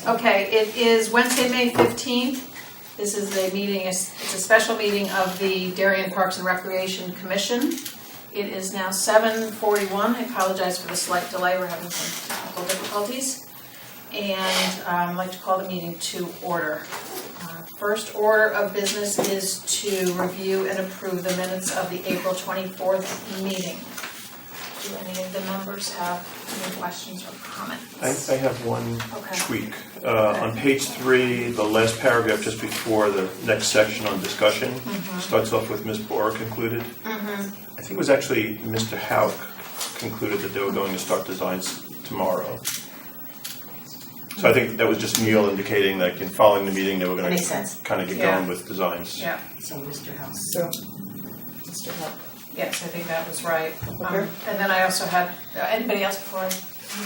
Okay, it is Wednesday, May 15th. This is a meeting, it's a special meeting of the Darien Parks and Recreation Commission. It is now 7:41. I apologize for the slight delay. We're having some technical difficulties. And I'd like to call the meeting to order. First order of business is to review and approve the minutes of the April 24th meeting. Do any of the members have any questions or comments? I have one Okay. tweak. On page 3, the last paragraph just before the next section on discussion starts off with Ms. Borick included. I think it was actually Mr. Hauk concluded that they were going to start designs tomorrow. So I think that was just Neil indicating that in following the meeting, they were going to kind of get going with designs. Yeah. So Mr. House. So, Mr. Huck. Yes, I think that was right. Okay. And then I also had, anybody else before I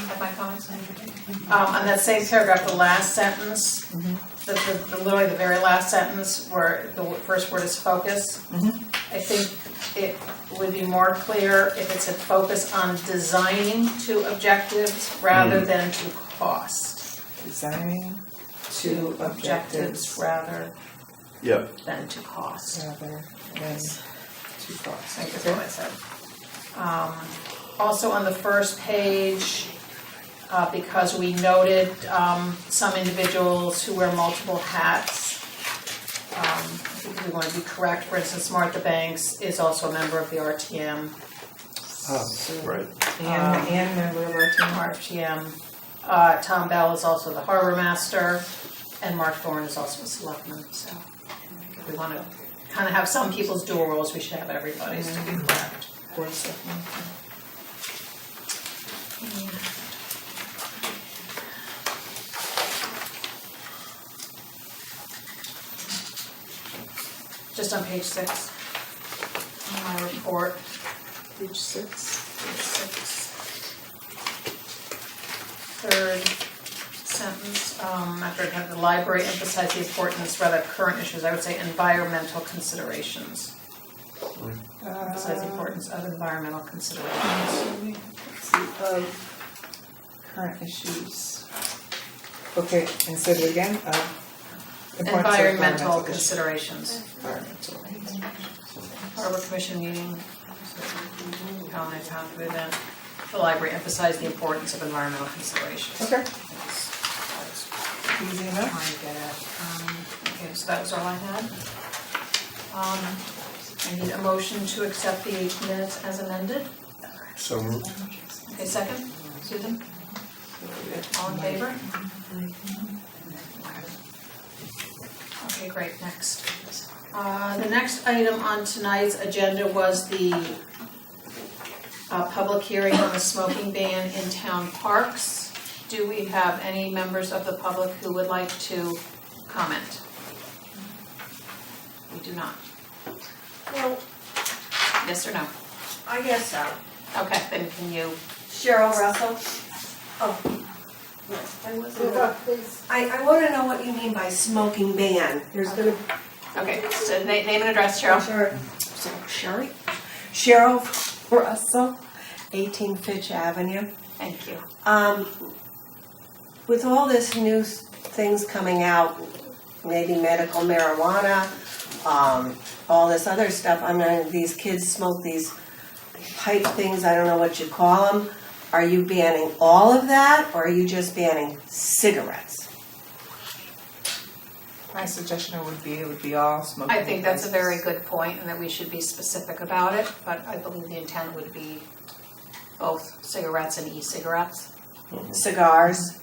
have my comments? On that same paragraph, the last sentence, literally the very last sentence where the first word is focus. I think it would be more clear if it said focus on designing to objectives rather than to cost. Designing to objectives rather Yeah. than to cost. rather than to cost. I think that's what I said. Also on the first page, because we noted some individuals who wear multiple hats, I think we want to be correct. For instance, Martha Banks is also a member of the RTM. Right. And member of our team. RTM. Tom Bell is also the harbor master, and Mark Thorne is also a selectman. So if we want to kind of have some people's dual roles, we should have everybody's to be correct. Just on page 6, on my report. Page 6. Page 6. Third sentence, after it had the library emphasize the importance, rather current issues, I would say environmental considerations. Emphasize the importance of environmental considerations. Current issues. Okay, and say it again. Environmental considerations. Environmental. Harbor Commission meeting. Comment on the event. The library emphasized the importance of environmental considerations. Okay. That's Easy what I was enough. trying to get at. Okay, so that was all I had. I need a motion to accept the minutes as amended. So moved. Okay, second. Susan? All in favor? Okay, great, next. The next item on tonight's agenda was the public hearing on the smoking ban in town parks. Do we have any members of the public who would like to comment? We do not. Well, Yes or no? I guess so. Okay, then can you, Cheryl Russell? Oh. Yes, I wasn't. I want to know what you mean by smoking ban. There's gonna. okay, so name and address, Cheryl. Sherry? Cheryl Russell, 18 Fitch Avenue. Thank you. With all this new things coming out, maybe medical marijuana, all this other stuff, I mean, these kids smoke these pipe things, I don't know what you call them. Are you banning all of that, or are you just banning cigarettes? My suggestion would be it would be all smoking. I think that's a devices. very good point, and that we should be specific about it, but I believe the intent would be both cigarettes and e-cigarettes. Cigars,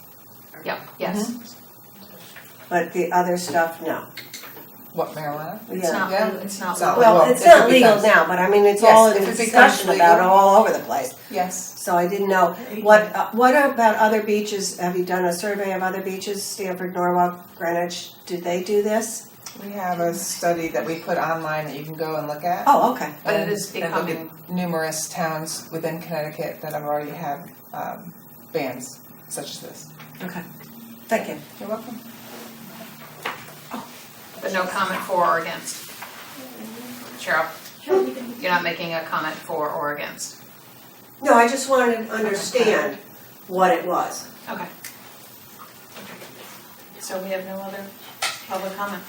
Yep, yes. but the other stuff, no. What, marijuana? It's Yeah. not, Yeah. it's not. So- legal. Well, Well, it's if not it legal becomes- now, but I mean, it's Yes, all in if it becomes discussion about legal. all over the place. Yes. So I didn't know, what about other beaches? Have you done a survey of other beaches? Stanford, Norwalk, Greenwich, did they do this? We have a study that we put online that you can go and look at. Oh, okay. But it is And look becoming, at numerous towns within Connecticut that have already had bans such as this. Okay. Thank you. You're welcome. but no comment for or against. Cheryl, you're not making a comment for or against. No, I just wanted to understand what it was. Okay. So we have no other public comment.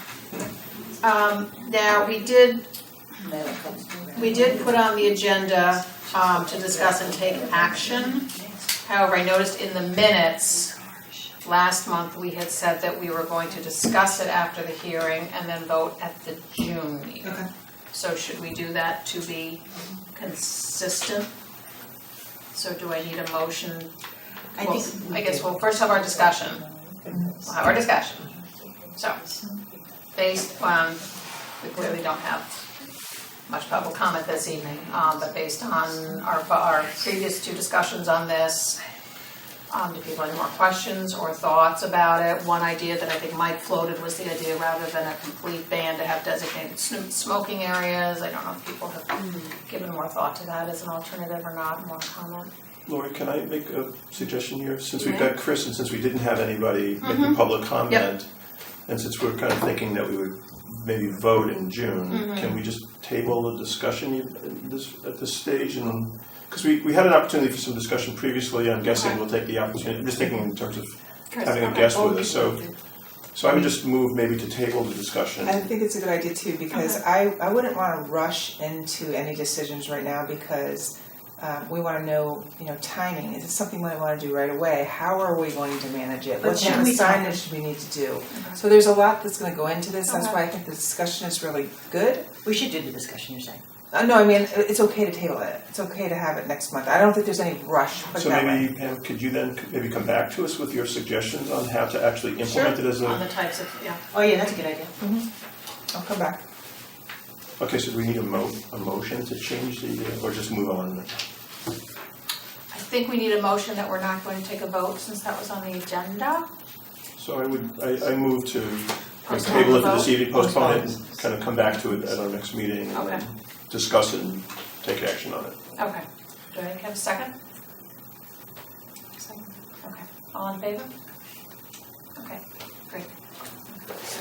Now, we did put on the agenda to discuss and take action. However, I noticed in the minutes, last month, we had said that we were going to discuss it after the hearing and then vote at the June meeting. Okay. So should we do that to be consistent? So do I need a motion? I Well, think I guess we'll first have our discussion. We'll have our discussion. So, based on, we clearly don't have much public comment this evening, but based on our previous two discussions on this, do people have any more questions or thoughts about it? One idea that I think Mike floated was the idea rather than a complete ban to have designated smoking areas. I don't know if people have given more thought to that as an alternative or not, more comment. Lori, can I make a suggestion here? Since we've Yeah. got Chris and since we didn't have anybody making public comment, and since we're kind of thinking that we would maybe vote in June, can we just table the discussion at this stage? And because we had an opportunity for some discussion previously, I'm guessing we'll take the opportunity. I'm just thinking in terms of having a guest with us. So I would just move maybe to table the discussion. I think it's a good idea too, because I wouldn't want to rush into any decisions right now because we want to know, timing. Is it something we want to do right away? How are we going to manage it? What kind of signage do we need to do? So there's a lot that's going to go into this. That's why I think the discussion is really good. we should do the discussion, you're saying. No, I mean, it's okay to table it. It's okay to have it next month. I don't think there's any rush. Put it So that maybe, way. Pam, could you then maybe come back to us with your suggestions on how to actually implement it as On the a... types of, yeah. Oh, yeah, that's a good idea. I'll come back. Okay, so do we need a motion to change the, or just move on? I think we need a motion that we're not going to take a vote since that was on the agenda. So I move to Postpone table it the for this vote? evening, postpone it, and kind of come back to it at our next meeting, and Okay. then discuss it and take action on it. Okay. Do I have a second? Second. Okay. All in favor? Okay, great. So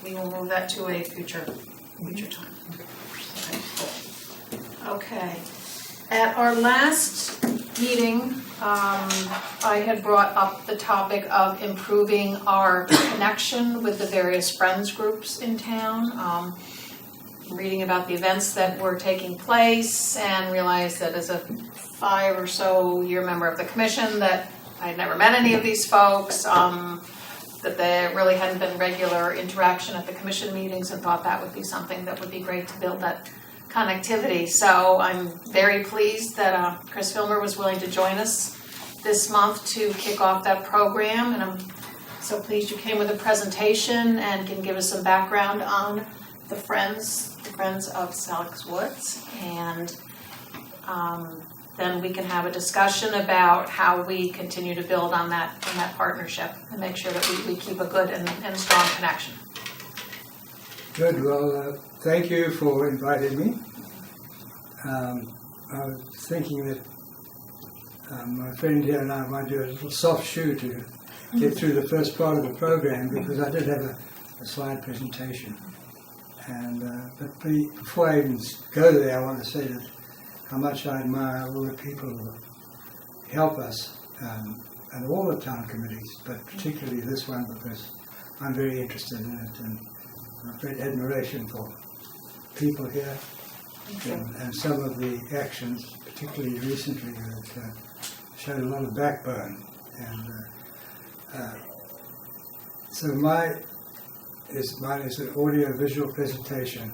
we will move that to a future time. Okay, cool. Okay. At our last meeting, I had brought up the topic of improving our connection with the various friends groups in town. Reading about the events that were taking place and realized that as a 5 or so year member of the commission that I had never met any of these folks, that there really hadn't been regular interaction at the commission meetings, and thought that would be something that would be great to build that connectivity. So I'm very pleased that Chris Filmer was willing to join us this month to kick off that program, and I'm so pleased you came with a presentation and can give us some background on the Friends of Salix Woods, and then we can have a discussion about how we continue to build on that partnership and make sure that we keep a good and strong connection. Good, well, thank you for inviting me. I was thinking that my friend here and I might do a little soft shoe to get through the first part of the program, because I did have a slide presentation. But before I even go there, I want to say that how much I admire all the people who help us, and all the town committees, but particularly this one, because I'm very interested in it, and I have great admiration for people here, and some of the actions, particularly recently, have showed a lot of backbone. And so mine is an audio-visual presentation,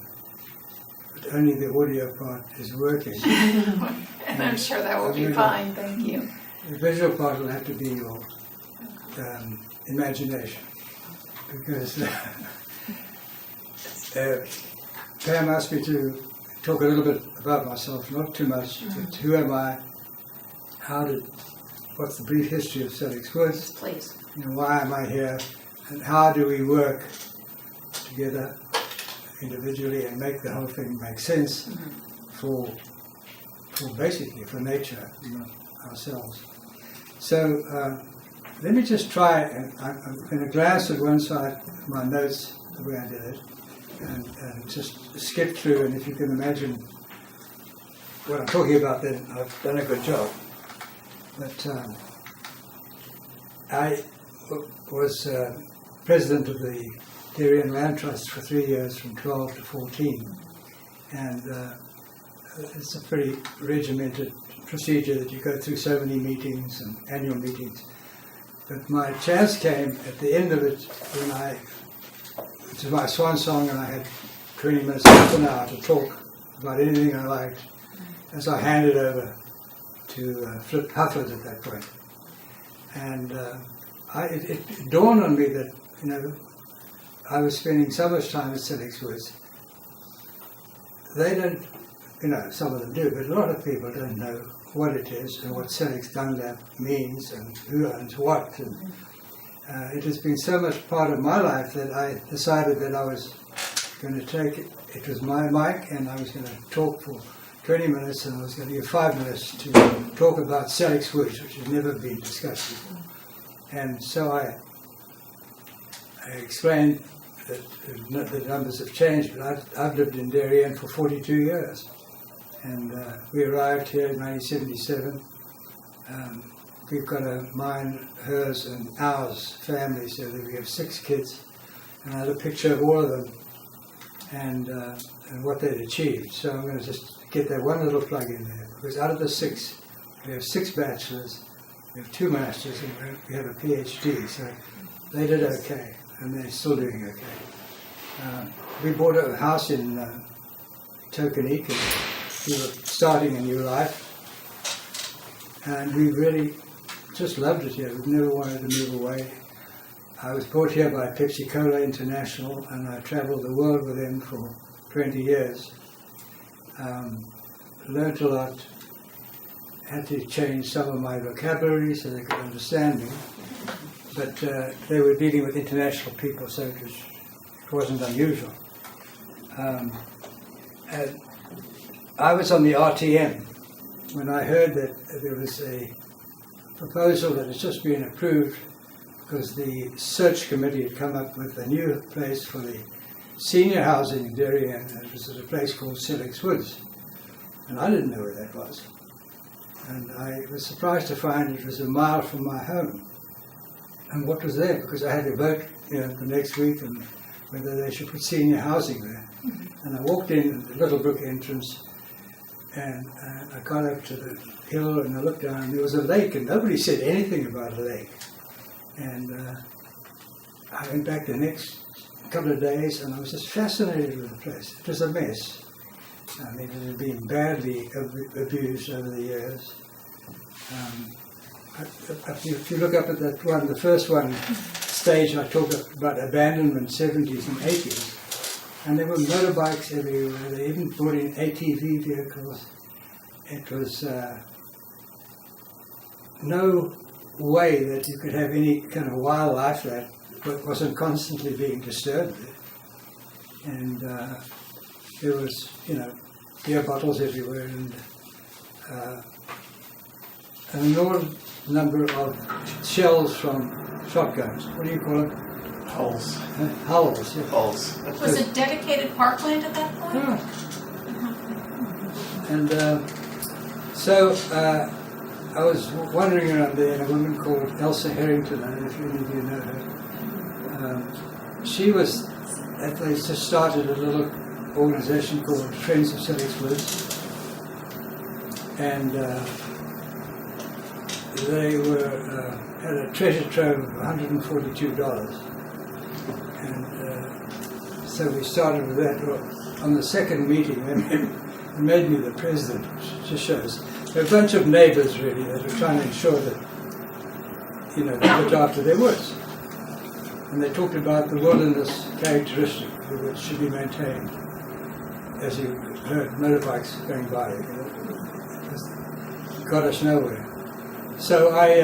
but only the audio part is working. And I'm sure that will be Okay. fine, thank you. The visual part will have to be your imagination, because Pam asked me to talk a little bit about myself, not too much, but who am I, what's the brief history of Salix Woods, Please. why am I here, and how do we work together individually and make the whole thing make sense for basically for nature, ourselves. So let me just try, and I'm going to glance at one side of my notes the way I did it, and just skip through, and if you can imagine what I'm talking about, then I've done a good job. But I was president of the Darien Land Trust for 3 years, from 12 to 14. And it's a pretty regimented procedure that you go through so many meetings and annual meetings. But my chance came at the end of it when it was my swan song, and I had 20 minutes, half an hour to talk about anything I liked, as I handed over to Flip Hufford at that point. And it dawned on me that, I was spending so much time at Sellex Woods. They don't, some of them do, but a lot of people don't know what it is and what Sellex Dunlap means and who owns what. And it has been so much part of my life that I decided that I was going to take it. It was my mic, and I was going to talk for 20 minutes, and I was going to give 5 minutes to talk about Sellex Woods, which has never been discussed before. And so I explained that the numbers have changed, but I've lived in Darien for 42 years. And we arrived here in 1977. We've got a mine, hers, and ours family, so that we have 6 kids. And I had a picture of all of them and what they'd achieved. So I'm going to just get that one little plug in there, because out of the 6, we have 6 bachelors, we have 2 masters, and we have a PhD. So they did okay, and they're still doing okay. We bought a house in Tokenique, and we were starting a new life, and we really just loved it here. We never wanted to move away. I was brought here by Pepsi Cola International, and I traveled the world with them for 20 years. Learned a lot, had to change some of my vocabulary so they could understand me, but they were dealing with international people, so it wasn't unusual. And I was on the RTM when I heard that there was a proposal that has just been approved, because the search committee had come up with a new place for the senior housing in Darien, and it was at a place called Sellex Woods. And I didn't know where that was. And I was surprised to find it was a mile from my home. And what was there? Because I had to vote the next week on whether they should put senior housing there. And I walked in at the Littlebrook entrance, and I got up to the hill, and I looked down, and there was a lake, and nobody said anything about a lake. And I went back the next couple of days, and I was just fascinated with the place. It was a mess. I mean, it had been badly abused over the years. If you look up at that one, the first one stage, I talked about abandonment 70s and 80s, and there were motorbikes everywhere. They even brought in ATV vehicles. It was no way that you could have any kind of wildlife that wasn't constantly being disturbed. And there was, beer bottles everywhere, and an enormous number of shells from shotguns. What do you call them? Hulls. Hulls, yeah. Hulls. Was it dedicated parkland at that point? Yeah. And so I was wandering around there, and a woman called Elsa Harrington, I don't know if any of you know her. She was, they just started a little organization called Friends of Sellex Woods, and they had a treasure trove of $142, and so we started with that. Well, on the second meeting, they made me the president, which just shows they're a bunch of neighbors really that are trying to ensure that they looked after their woods, and they talked about the wilderness characteristic which should be maintained. As you heard, motorbikes going by, it just got us nowhere. So I,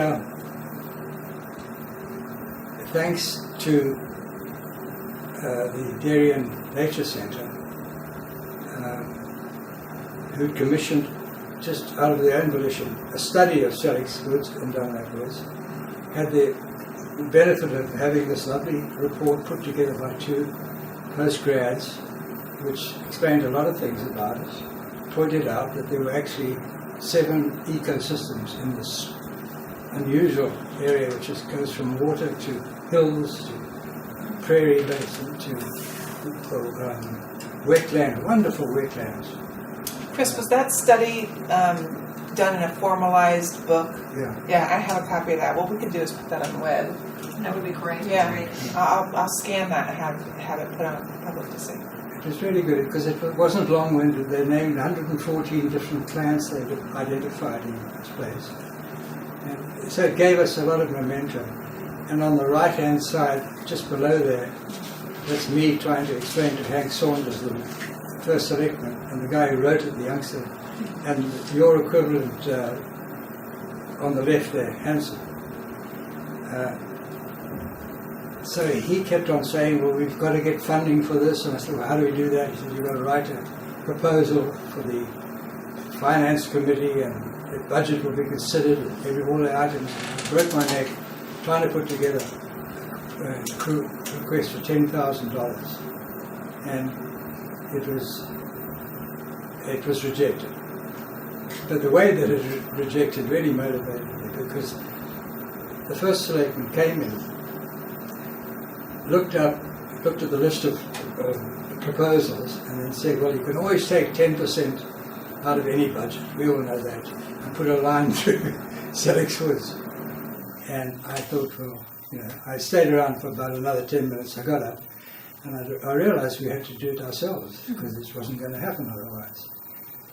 thanks to the Darien Nature Centre, who commissioned, just out of their own volition, a study of Sellex Woods and Dunlap Woods, had the benefit of having this lovely report put together by 2 postgrads, which explained a lot of things about us, pointed out that there were actually 7 ecosystems in this unusual area, which goes from water to hills to prairie basin to wetland, wonderful wetlands. Chris, was that study done in a formalized book? Yeah. Yeah, I have a copy of that. What we could do is put that on the web. That would be great. Yeah, I'll scan that and have it put on public to see. It was really good because it wasn't long-winded. They named 114 different plants they identified in this place. And so it gave us a lot of momentum. And on the right-hand side, just below there, that's me trying to explain to Hank Saunders, the first selectman, and the guy who wrote it, the youngster, and your equivalent on the left there, Hanson. So he kept on saying, well, we've got to get funding for this. And I said, well, how do we do that? He said, you've got to write a proposal for the finance committee and the budget will be considered, all the items. I broke my neck trying to put together a request for $10,000. And it was rejected. But the way that it was rejected really motivated me because the first selectman came in, looked at the list of proposals and then said, well, you can always take 10% out of any budget, we all know that, and put a line through Selleck's Woods. And I thought, well, I stayed around for about another 10 minutes, I got up, and I realized we had to do it ourselves because this wasn't going to happen otherwise.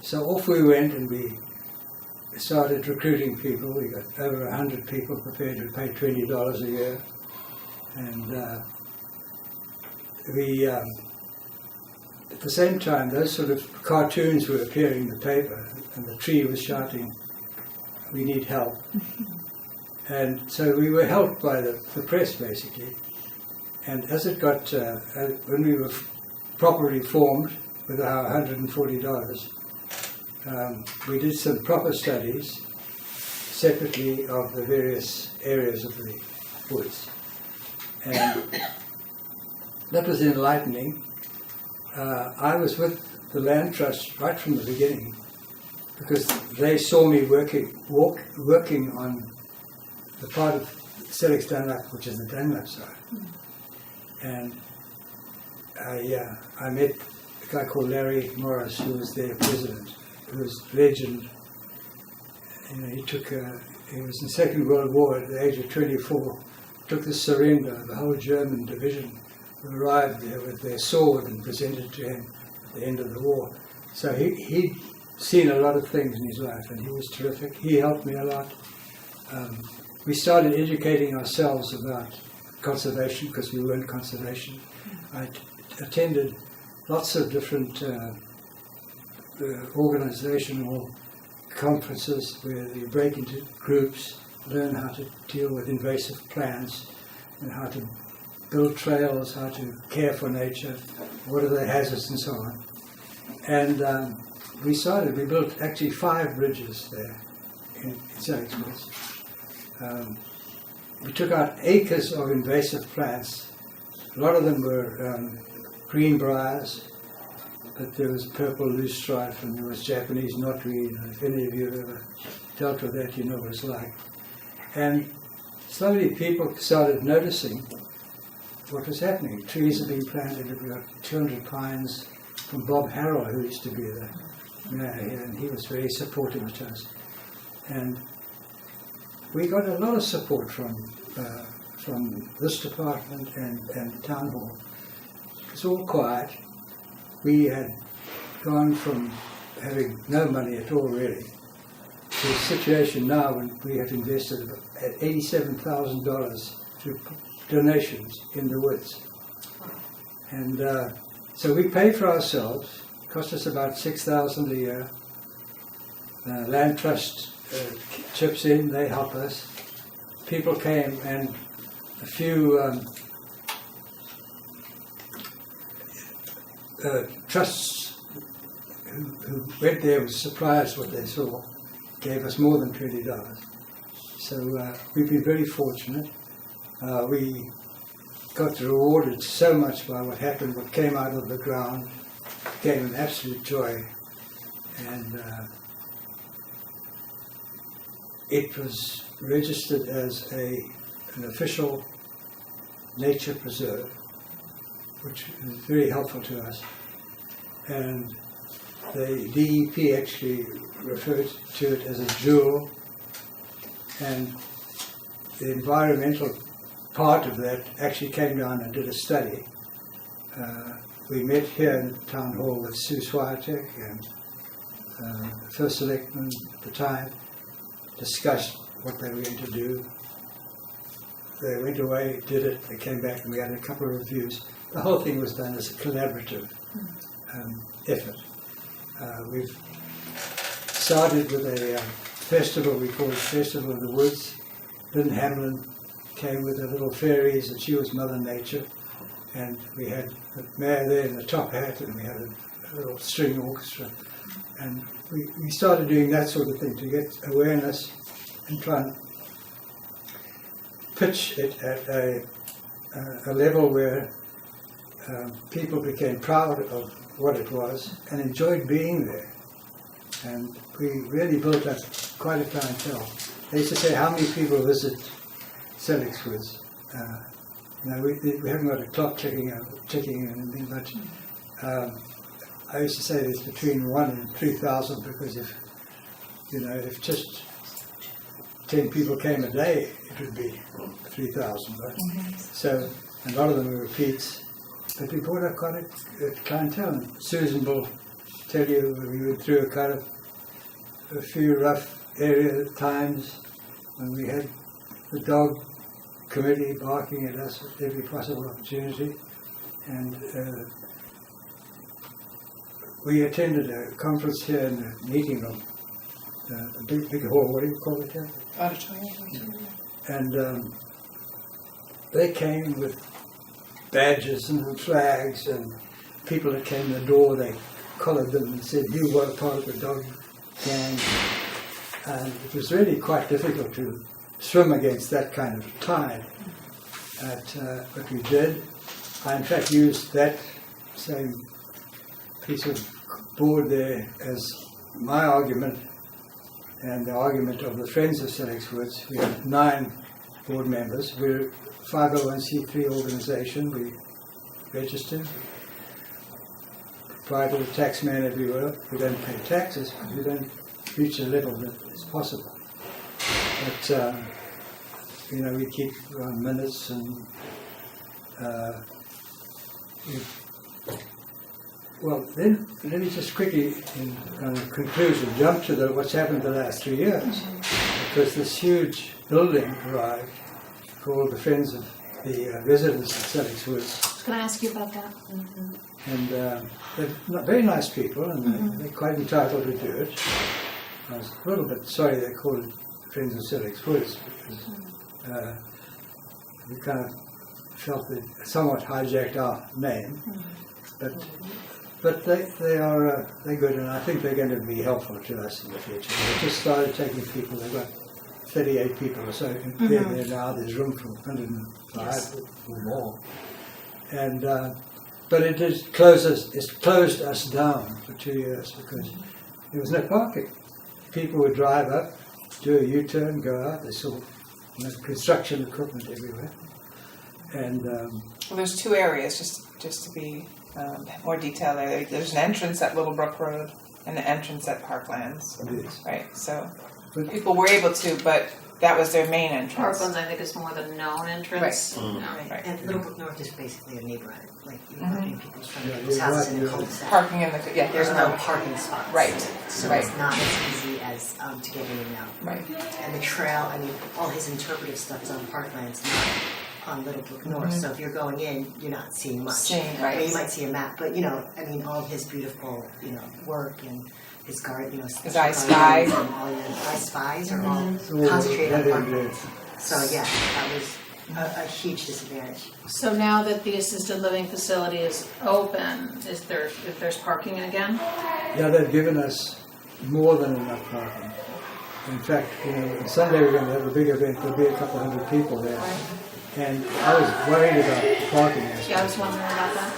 So off we went and we started recruiting people. We got over 100 people prepared to pay $20 a year. And at the same time, those sort of cartoons were appearing in the paper, and the tree was shouting, we need help. And so we were helped by the press, basically. And as it got, when we were properly formed with our $140, we did some proper studies separately of the various areas of the woods. And that was enlightening. I was with the Land Trust right from the beginning because they saw me working on the part of Selleck's Dunlap, which is the Dunlap side. And I met a guy called Larry Morris, who was their president, who was a legend. He was in the Second World War at the age of 24. Took the surrender of the whole German division, who arrived there with their sword and presented to him at the end of the war. So he'd seen a lot of things in his life, and he was terrific. He helped me a lot. We started educating ourselves about conservation because we weren't conservation. I attended lots of different organizational conferences where you break into groups, learn how to deal with invasive plants and how to build trails, how to care for nature, what are the hazards and so on. And we built actually 5 bridges there in Selleck's Woods. We took out acres of invasive plants. A lot of them were green briars, but there was purple loosestrife and there was Japanese knotweed. And if any of you have ever dealt with that, you know what it's like. And slowly people started noticing what was happening. Trees had been planted. We got 200 pines from Bob Harrell, who used to be the mayor here, and he was very supportive of us. And we got a lot of support from this department and the town hall. It was all quiet. We had gone from having no money at all, really, to a situation now when we have invested at $87,000 through donations in the woods. And so we pay for ourselves. It cost us about $6,000 a year. Land Trust chips in, they help us. People came, and a few trusts who went there were surprised what they saw, gave us more than $20. So we've been very fortunate. We got rewarded so much by what happened, what came out of the ground. It became an absolute joy. And it was registered as an official nature preserve. which is very helpful to us. And the DEP actually referred to it as a jewel, and the environmental part of that actually came down and did a study. We met here in Town Hall with Sue Swiatek and the first selectman at the time, discussed what they were going to do. They went away, did it, they came back, and we had a couple of reviews. The whole thing was done as a collaborative effort. We've started with a festival, we call it Festival of the Woods. Lynn Hamlin came with her little fairies, and she was Mother Nature. And we had the mayor there in the top hat, and we had a little string orchestra. And we started doing that sort of thing to get awareness and try and pitch it at a level where people became proud of what it was and enjoyed being there. And we really built up quite a clientele. They used to say, how many people visit Selleck's Woods? We haven't got a clock ticking or anything, but I used to say there's between 1,000 and 3,000, because if just 10 people came a day, it would be 3,000. Right? So a lot of them were repeats, but we brought up quite a clientele. And Susan will tell you we went through a few rough area times when we had the dog committee barking at us at every possible opportunity, and we attended a conference here in the meeting room, a big hall. What do you call it here? Auditorium. And they came with badges and flags, and people that came to the door, they collared them and said, you were part of the dog gang. And it was really quite difficult to swim against that kind of tide. But we did. I in fact used that same piece of board there as my argument and the argument of the Friends of Selleck's Woods. We have 9 board members. We're a 501c3 organization. We registered. Prior to the tax man everywhere, we don't pay taxes because we don't reach a level that is possible. But we keep minutes, and then let me just quickly, in conclusion, jump to what's happened the last 3 years. Because this huge building arrived called the Friends of the Residents of Selleck's Woods. Can I ask you about that? And they're very nice people, and they're quite entitled to do it. I was a little bit sorry they called it Friends of Selleck's Woods, because we kind of felt they somewhat hijacked our name. But they're good, and I think they're going to be helpful to us in the future. They just started taking people. They've got 38 people or so there now. There's room for 105 or more. And but it's closed us down for 2 years because there was no parking. People would drive up, do a U-turn, go out. They saw construction equipment everywhere. And Well, there's 2 areas, just to be more detailed there. There's an entrance at Littlebrook Road and an entrance at Parklands. Yes. Right, so But- people were able to, but that was their main entrance. Parklands, I think, is more the known entrance. Right. No. Right. And Littlebrook North is basically a neighborhood, like you're parking people's front Yeah, people's you're houses right, in a you're- cul-de-sac. Parking in the, yeah, There's there's no no, parking spots. right, So right. it's not as easy as to get in and out. right. And the trail, all his interpretive stuff is on Parklands, not on Littlebrook North. So if you're going in, you're not seeing much. Seeing, right. I mean, you might see a map, but all of his beautiful, work and his garden, His I Spy. and all your I Spies are all all concentrated on that Parklands. is, So yeah, that was a huge disadvantage. So now that the assisted living facility is open, if there's parking again? yeah, they've given us more than enough parking. In fact, on Sunday we're going to have a big event. There'll be a couple hundred people there. And I was worried about parking. Yeah, I was wondering about that.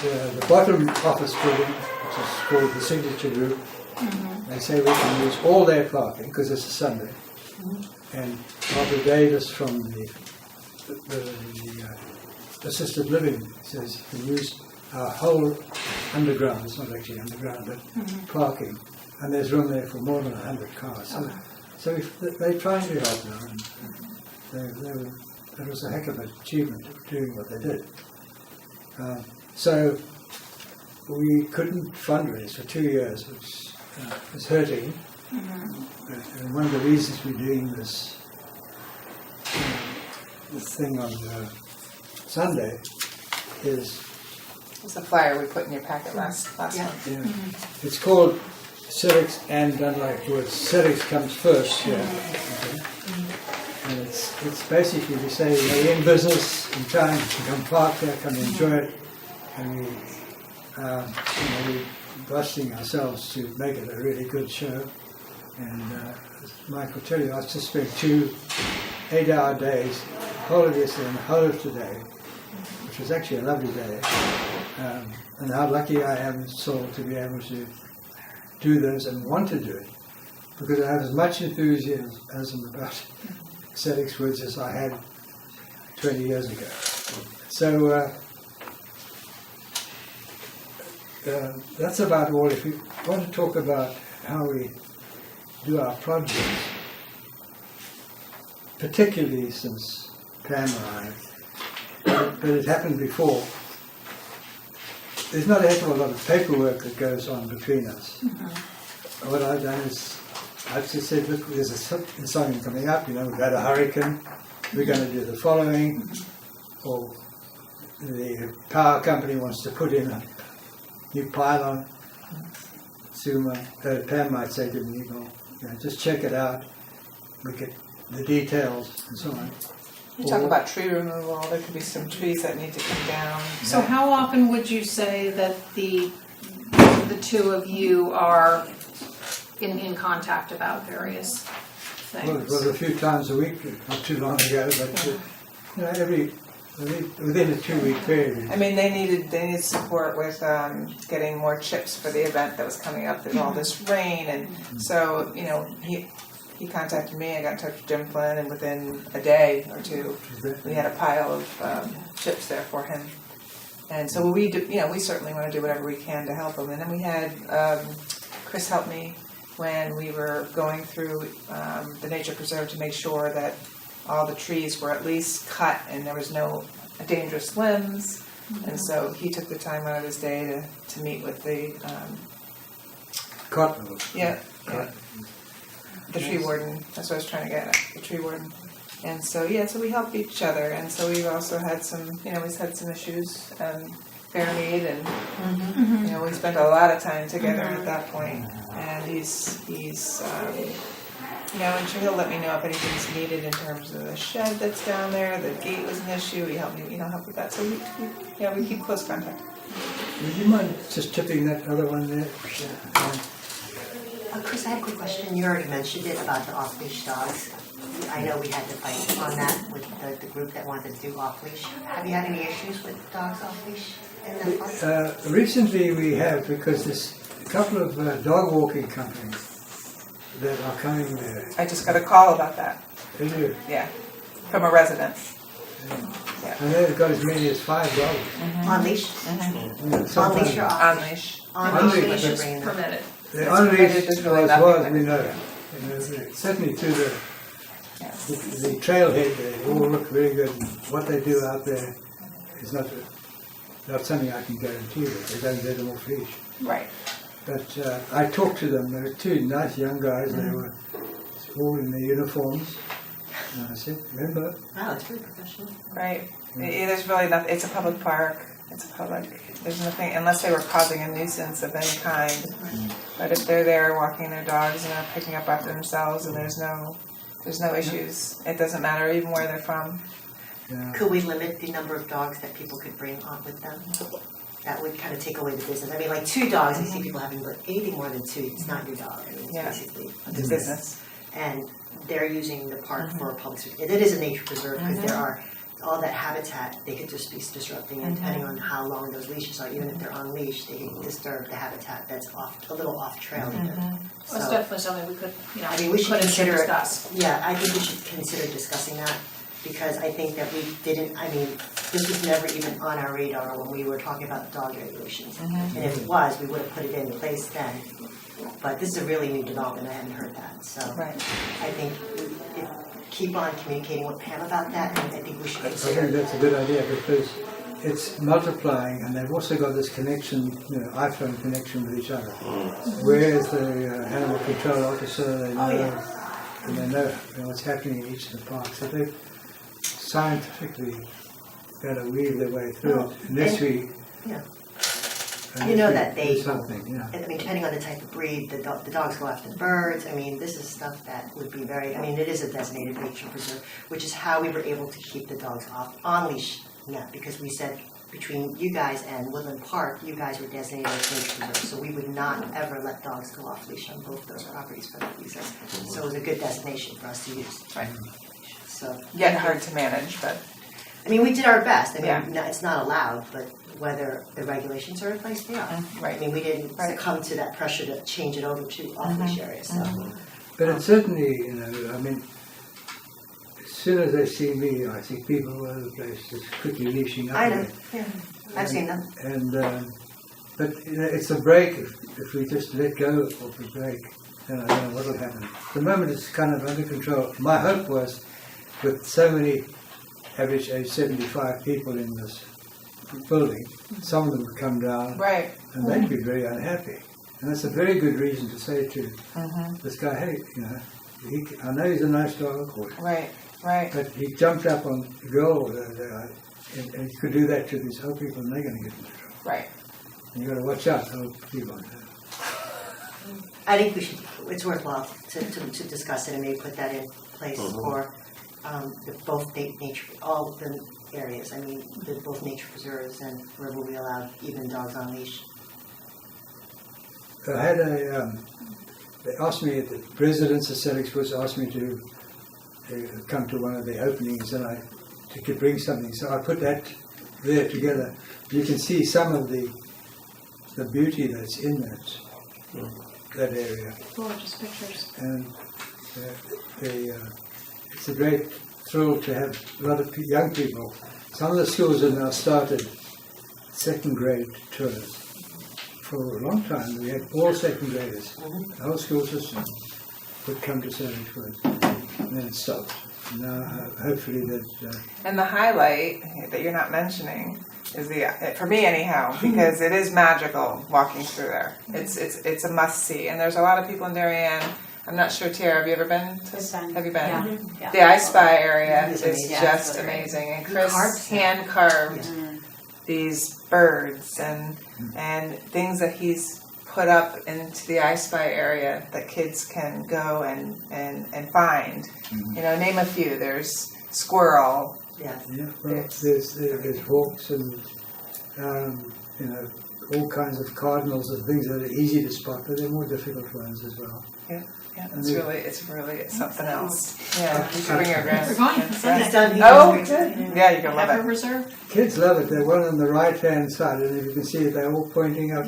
But the bottom office building, which is called the Signature Group, they say we can use all their parking because it's a Sunday. And Barbara Davis from the assisted living, it says you can use our whole underground, it's not actually underground, but parking, and there's room there for more than 100 cars. So they're trying to help now, and that was a heck of an achievement doing what they did. So we couldn't fundraise for 2 years, which was hurting. And one of the reasons we're doing this thing on Sunday is It's a flyer we put in your packet last Yeah. month. it's called Civics and Unlike Woods. Civics comes first, yeah. Okay. And it's basically we say we're in business in town, you can come park there, come enjoy it, and we're busting ourselves to make it a really good show. And as Mike will tell you, I just spent 2 8-hour days, whole of yesterday and the whole of today, which was actually a lovely day. And how lucky I am, Saul, to be able to do this and want to do it, because I have as much enthusiasm about Celix Woods as I had 20 years ago. So that's about all. If you want to talk about how we do our projects, particularly since Pam arrived, but it happened before, there's not a heck of a lot of paperwork that goes on between us. What I've done is I've just said, look, there's something coming up, we've had a hurricane, we're going to do the following, or the power company wants to put in a new pylon. Pam might say to me, just check it out, look at the details and so on. You talk about tree removal, there could be some trees that need to come down. So how often would you say that the two of you are in contact about various things? Well, it was a few times a week, not too long ago, but within a 2-week period. I mean, they needed support with getting more chips for the event that was coming up. There's all this rain, and so he contacted me. I got in touch with Jim Flynn, and within a day or two, we had a pile of chips there for him. And so we do, we certainly want to do whatever we can to help him. And then we had Chris help me when we were going through the nature preserve to make sure that all the trees were at least cut and there was no dangerous limbs. And so he took the time out of his day to meet with the Cottonwood. the tree warden. That's what I was trying to get at, the tree warden. And so so we help each other. And so we've also had some we've had some issues, Fairmead, and we spent a lot of time together at that point. And he's and he'll let me know if anything's needed in terms of the shed that's down there. The gate was an issue. He helped me, help with that. So we keep close contact. Would you mind just tipping that other one there? Chris, I had a quick question. You already mentioned it about the off-leash dogs. I know we had to fight on that with the group that wanted to do off-leash. Have you had any issues with dogs off-leash in the park? Recently we have, because there's a couple of dog walking companies that are coming there. I just got a call about that. They do. Yeah, from a resident. And they've got as many as 5 dogs. On leash? On leash or off? On leash. On leash, leash, you're but- bringing them. Permitted. They're It's unleashed permitted, there's as really well nothing as we know. Certainly to the trailhead, they all look very good. And what they do out there is not something I can guarantee that they don't let them off leash. Right. But I talked to them. They were 2 nice young guys. They were all in their uniforms. And I said, remember? Wow, it's very professional. Right. There's really nothing. It's a public park. There's nothing, unless they were causing a nuisance of any kind. But if they're there walking their dogs and they're picking up after themselves and there's no issues, it doesn't matter even where they're from. Yeah. Could we limit the number of dogs that people could bring on with them? That would kind of take away the business. I mean, like 2 dogs, I see people having, but anything more than 2, it's not your dog. I mean, it's basically a It's business. And they're using the park for public service. And it is a nature preserve because there are all that habitat, they could just be disrupting, and depending on how long those leashes are, even if they're on leash, they can disturb the habitat that's a little off trail even. Well, it's definitely something we could, I mean, we should put in to consider it. discuss. Yeah, I think we should consider discussing that. because I think that we didn't, I mean, this was never even on our radar when we were talking about dog regulations. And if it was, we would have put it in place then. But this is a really new development, I hadn't heard that, so. Right. I think keep on communicating with Pam about that, and I think we should I think consider. that's a good idea because it's multiplying and they've also got this connection, iPhone connection with each other. Where's the animal control officer, they know, and they know what's happening in each of the parks. So they've scientifically got to weave their way through it. Unless we... Yeah. unless You know we that they- do something, I mean, depending on the type of breed, the dogs go after birds. I mean, this is stuff that would be very, I mean, it is a designated nature preserve, which is how we were able to keep the dogs on leash net, because we said between you guys and Woodland Park, you guys were designated as nature preserve, so we would not ever let dogs go off leash on both those properties for that reason. So it was a good designation for us to use. Right. So. Yet hard to manage, but I mean, we did our best. I mean, Yeah. no, it's not allowed, but whether the regulations are in place, they are. right. I mean, we didn't Right. succumb to that pressure to change it over to off-leash areas, so. But it's certainly, I mean, as soon as they see me, I see people all over the place just quickly leashing up. I know, again. yeah, I've seen them. And but it's a break if we just let go of the break, then I don't know what will happen. At the moment it's kind of under control. My hope was with so many average age 75 people in this building, some of them would come down Right. and they'd be very unhappy. And that's a very good reason to say to this guy, hey, I know he's a nice dog, Right. Right. but he jumped up on the girl and he could do that to these old people and they're going to get into trouble. Right. And you've got to watch out, old people. I think we should, it's worthwhile to discuss it and maybe put that in place for both nature, all the areas. I mean, both nature preserves and where will we allow even dogs on leash. I had they asked me, the presidents of Celix was asked me to come to one of the openings and I could bring something. So I put that there together. You can see some of the beauty that's in that area. Gorgeous pictures. And it's a great thrill to have a lot of young people. Some of the schools have now started second grade tours. For a long time, we had all second graders. The whole school system would come to Celix first, and then it stopped. Now, hopefully that... And the highlight that you're not mentioning is for me anyhow, because it is magical walking through there. It's a must see, and there's a lot of people in Darien. I'm not sure, Tara, have you ever been? Have you been? Yeah. The I Spy area It's is amazing. Yeah, just it's really amazing, and He Chris carves them. hand carved these birds and things that he's put up into the I Spy area that kids can go and find. Name a few. There's squirrel. Yes. Yeah, well, there's hawks and all kinds of cardinals and things that are easy to spot, but they're more difficult ones as well. Yeah, it's really something else. Yeah, you can bring your We're going. He's done. He Oh, does good. great. Yeah, you're gonna Heifer love it. Reserve? Kids love it. They're one on the right-hand side, and if you can see it, they're all pointing up.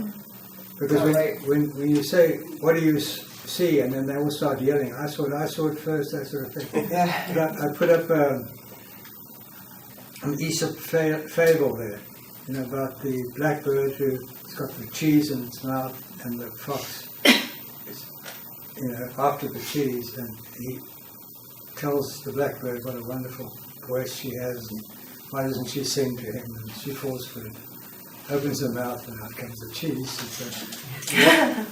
Because Oh, right. when you say, what do you see, and then they all start yelling, I saw it first, that sort of thing. Yeah. But I put up an Aesop fable there, about the blackbird who's got the cheese in its mouth, and the fox is, after the cheese, and he tells the blackbird what a wonderful voice she has, and why doesn't she sing to him, and she falls for it. Opens her mouth and out comes the cheese.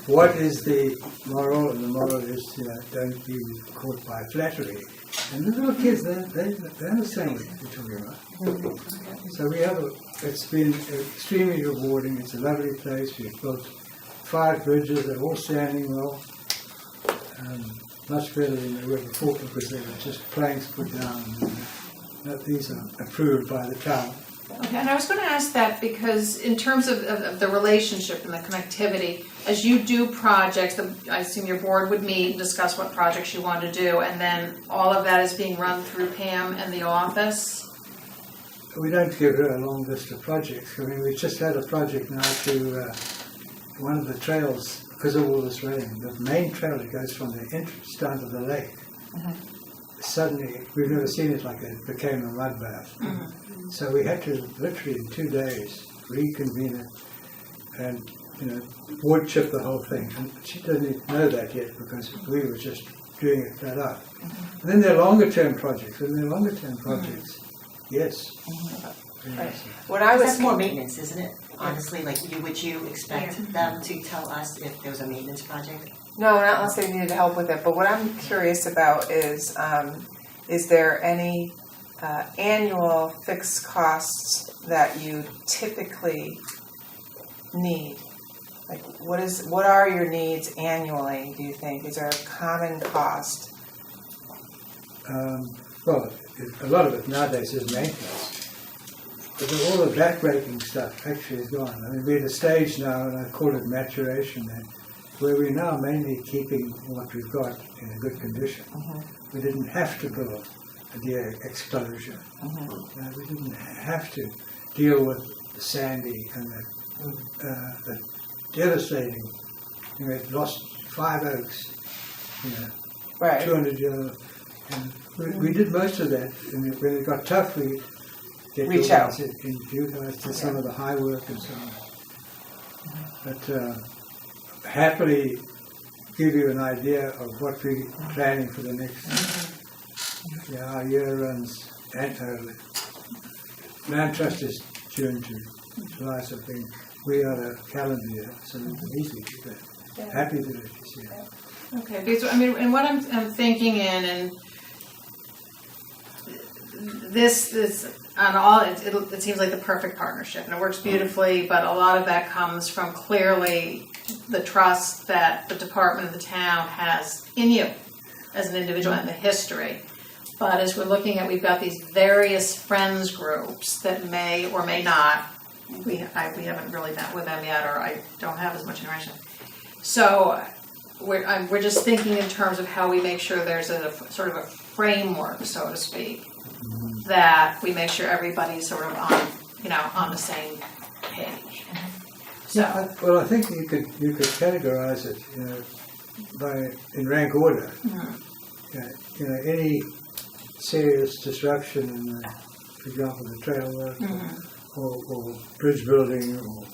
What is the moral? And the moral is, don't be caught by flattery. And the little kids, they understand what you're talking about. So it's been extremely rewarding. It's a lovely place. We've built 5 bridges. They're all standing well. Much better than they were before because they were just planks put down. These are approved by the town. Okay, and I was going to ask that because in terms of the relationship and the connectivity, as you do projects, I assume your board would meet and discuss what projects you want to do, and then all of that is being run through Pam and the office? We don't give her a long list of projects. I mean, we've just had a project now to one of the trails, because of all this rain, the main trail that goes from the entrance down to the lake. suddenly, we've never seen it like it became a mud bath. So we had to literally in 2 days reconvene it and, wood chip the whole thing. And she doesn't even know that yet because we were just doing it flat out. And then there are longer term projects. Yes. Right. What I was That's more thinking, maintenance, isn't it? Honestly, like, would you expect them to tell us if there was a maintenance project? no, not unless they needed help with it, but what I'm curious about is there any annual fixed costs that you typically need? Like, what are your needs annually, do you think? Is there a common cost? Well, a lot of it nowadays is maintenance. But all the back-breaking stuff actually is gone. I mean, we're at a stage now, and I call it maturation, where we're now mainly keeping what we've got in a good condition. We didn't have to build a deer explosion. We didn't have to deal with the Sandy and the devastating. It lost 5 oaks, Right. 200 year old. And we did most of that. And when it got tough, we get Reach out. in you guys to some of the high work and so on. But happily give you an idea of what we're planning for the next. Our year runs. Land Trust is June to July, so we are a calendar year, so we can easily do that. Happy to let you see that. Okay, because, I mean, and what I'm thinking and this on all, it seems like the perfect partnership, and it works beautifully, but a lot of that comes from clearly the trust that the department of the town has in you as an individual and the history. But as we're looking at, we've got these various friends groups that may or may not, we haven't really met with them yet, or I don't have as much interaction. So we're just thinking in terms of how we make sure there's a sort of a framework, so to speak, that we make sure everybody's sort of on the same page. So Well, I think you could categorize it, in rank order. Any serious disruption in the, for example, the trail work or bridge building or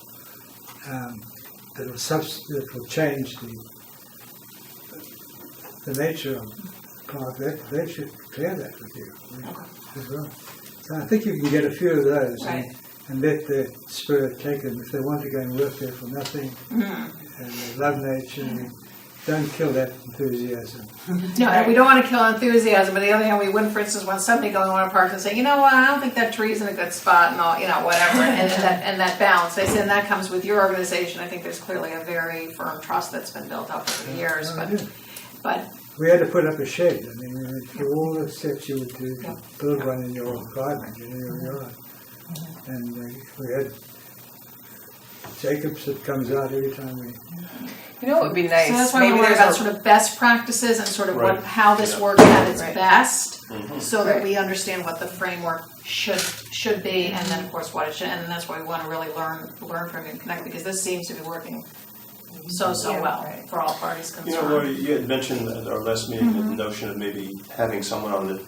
that will change the nature of the park. They should clear that with you as well. So I think you can get a few of those and let the spirit take them. If they want to go and work there for nothing and they love nature, don't kill that enthusiasm. no, and we don't want to kill enthusiasm, but on the other hand, we wouldn't, for instance, want somebody going on a park and saying, you know what, I don't think that tree's in a good spot and all, whatever, and that balance. I said, and that comes with your organization. I think there's clearly a very firm trust that's been built up over the years, but we had to put up a shed. I mean, for all the steps you would do to build one in your garden, in your yard. And we had Jacobs that comes out every time we. It would be nice. So that's why Maybe we worry there's about a- sort of best practices and sort of Right. how this Yeah. works at its Right. best, so that Right. we understand what the framework should be, and then of course what it should. And that's why we want to really learn from you and connect, because this seems to be working so Yeah, well right. for all parties concerned. Lori, you had mentioned at our last meeting the notion of maybe having someone on the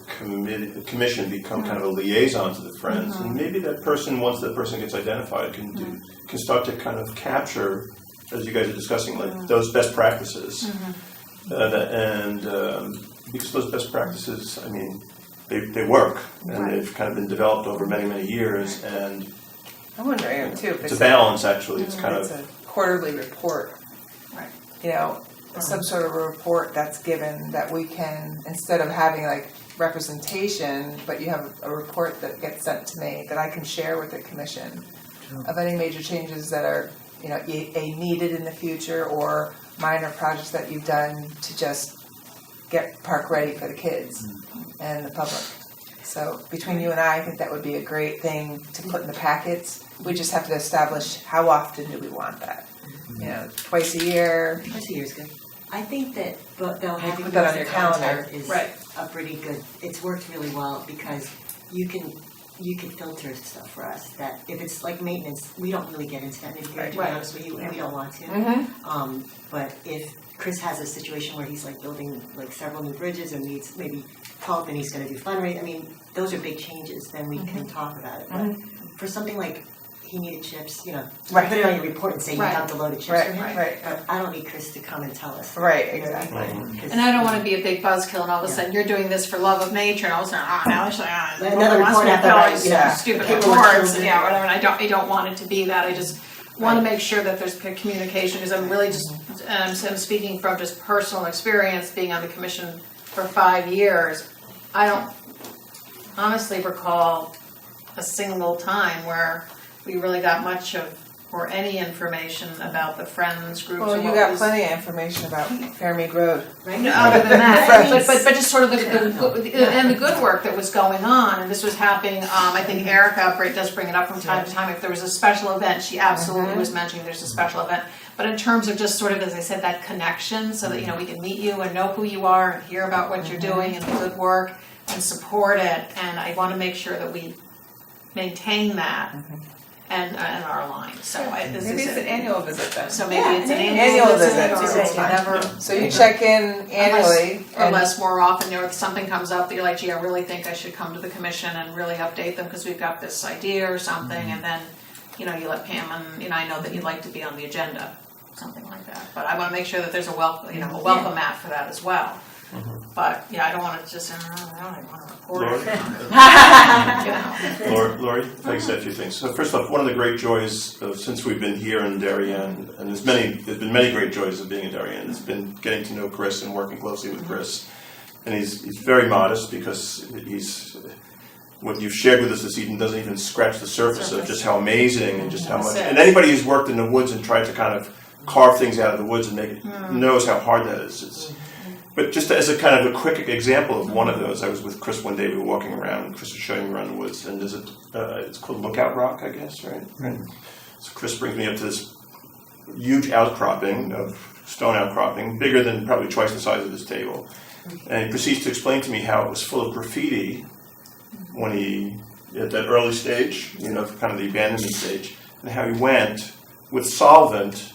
commission become kind of a liaison to the Friends, and maybe that person, once that person gets identified, can start to kind of capture, as you guys are discussing, like those best practices, because those best practices, I mean, they work, and they've kind of been developed over many years, and I'm wondering too if it's a balance. Actually, it's kind it's of a quarterly report. Right. Some sort of a report that's given that we can, instead of having like representation, but you have a report that gets sent to me that I can share with the commission of any major changes that are, needed in the future, or minor projects that you've done to just get park ready for the kids and the public. So between you and I think that would be a great thing to put in the packets. We just have to establish how often do we want that. Twice a year. Twice a year is good. I think that they'll have Put you that as on their your calendar. contact is Right. a pretty good, it's worked really well because you can you could filter stuff for us, that if it's like maintenance, we don't really get into that nitty-gritty, to be Right. honest with you, and we don't want to. Mm-hmm. But if Chris has a situation where he's like building like several new bridges and needs maybe help and he's gonna do fundraising, I mean, those are big changes, then we can talk about it. But for something like he needed chips, you know, Right. put it on your report and say you Right. dumped a load of chips for Right, him. right. But I don't need Chris to come and tell us. Right, You know what I exactly. mean? 'Cause- And I don't wanna be a big buzzkill and all of a Yeah. sudden you're doing this for love of nature and all of a sudden, now it's like, Another wants report me to after fill that, these yeah. stupid Paperwork reports, kills it. yeah, whatever, and I don't want it to be that, I just wanna make sure that there's communication, because I'm really just, I'm speaking from just personal experience, being on the commission for 5 years. I don't honestly recall a single time where we really got much of, or any information about the Friends groups. Well, or you what got was- plenty of information about Fairmead Road. No, other than that, Friends. but just sort of the good work that was going on, and this was happening, I think Erica does bring it up from time to time, if there was a special event, she absolutely was mentioning there's a special event. But in terms of just sort of, as I said, that connection, so that, you know, we can meet you and know who you are and hear about what you're doing and the good work and support it, and I wanna make sure that we maintain that and our line, so this Maybe is it's an annual visit then. So maybe it's an Annual annual visit. visit, or whatever. So you check in annually Or and less more often, you know, if something comes up that you're like, gee, I really think I should come to the commission and really update them because we've got this idea or something, and then, you know, you let Pam and, you know, I know that you'd like to be on the agenda, something like that. But I wanna make sure that there's a welcome mat for that as well. But, yeah, I don't wanna just, I don't wanna report Lori? it, you know. Lori, if I can say a few things. So first off, one of the great joys of, since we've been here in Darien, and there's been many great joys of being in Darien, has been getting to know Chris and working closely with Chris. And he's very modest because what you've shared with us this evening doesn't even scratch the surface of just how amazing and just how much, and anybody who's worked in the woods and tried to kind of carve things out of the woods and make it, knows how hard that is. But just as a kind of a quick example of one of those, I was with Chris one day, we were walking around, and Chris was showing me around the woods, and there's it's called Lookout Rock, I guess, right? And so Chris brings me up to this huge outcropping of stone outcropping, bigger than probably twice the size of this table. And he proceeds to explain to me how it was full of graffiti when at that early stage, you know, kind of the abandonment stage, and how he went with solvent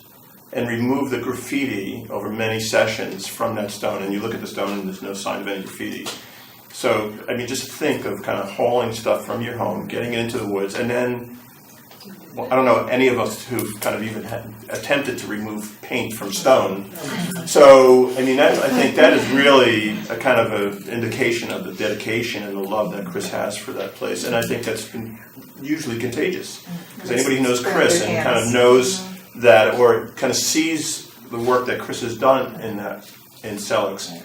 and remove the graffiti over many sessions from that stone. And you look at the stone and there's no sign of any graffiti. So, I mean, just think of kind of hauling stuff from your home, getting it into the woods, and then, well, I don't know any of us who've kind of even attempted to remove paint from stone. So, I mean, I think that is really a kind of an indication of the dedication and the love that Chris has for that place. And I think that's been usually contagious. Because anybody who knows Chris and kind of knows that, or kind of sees the work that Chris has done in Celix,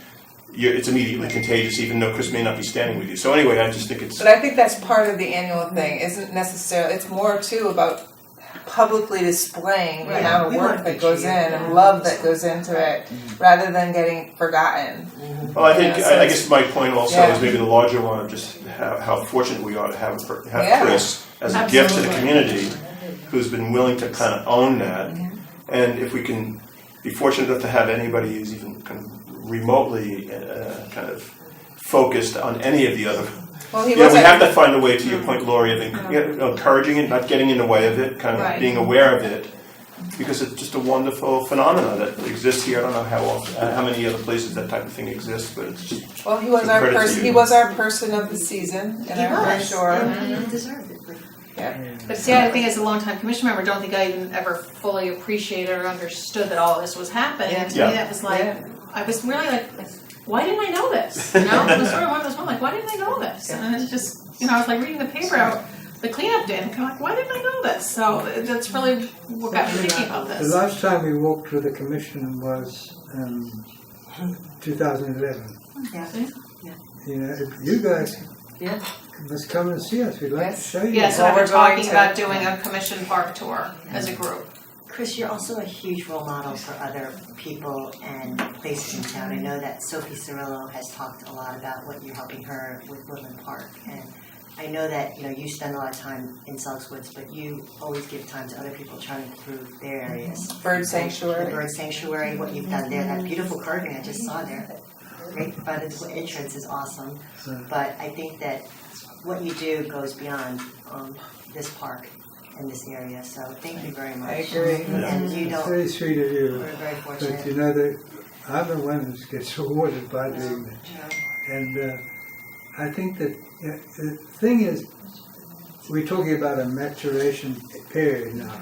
it's immediately contagious, even though Chris may not be standing with you. So anyway, I just think it's... But I think that's part of the annual thing, isn't necessarily, it's more too about publicly displaying the Right. amount of We work want that to goes in achieve and that. love that goes into it, rather than getting forgotten. Well, I think, Yeah, so I guess my point also Yeah. is maybe the larger one of just how fortunate we are to have Yeah. Chris as a gift to the Absolutely. community, who's been willing to kind of own that. And if we can be fortunate enough to have anybody who's even kind of remotely kind of focused on any of the other. Well, he Yeah, we wasn't, have to find a way, to your point, Lori, of encouraging it, not getting in the way of it, kind of Right. being aware of it, because it's just a wonderful phenomenon that exists here. I don't know how many other places that type of thing exists, but it's just well, he was So our credit to person, you. he was our person of the season, and He I'm very was, sure. and he deserved it. But see, I think as a longtime commission member, I don't think I even ever fully appreciated or understood that all this was happening. Yeah. To me, Yeah. that was like, Yeah. I was really like, why didn't I know this? You know, it was sort of one of those moments, like, why didn't I know this? And it's just, you know, I was like reading the paper, the cleanup day, and kind of like, why didn't I know this? So that's really what got me thinking about The this. last time we walked with the commission was 2011. Yeah. You know, if you guys Yeah. must come and see us. We'd like to Yes. show you. Yes, Well, and we're we're going talking to. about doing a commission park tour as a group. Chris, you're also a huge role model for other people and places in town. I know that Sophie Cirillo has talked a lot about what you're helping her with Woodland Park, and I know that, you know, you spend a lot of time in Celix Woods, but you always give time to other people trying to improve their areas. Bird The sanctuary. bird sanctuary, what you've done there, that beautiful carving I just saw there, right by the entrance is awesome. But I think that what you do goes beyond, this park and this area, so thank you very much. I agree. And you It's don't, very sweet of you, we're very but fortunate. you know that I'm the one who gets rewarded by doing that. Yeah. And I think that the thing is, we're talking about a maturation period now.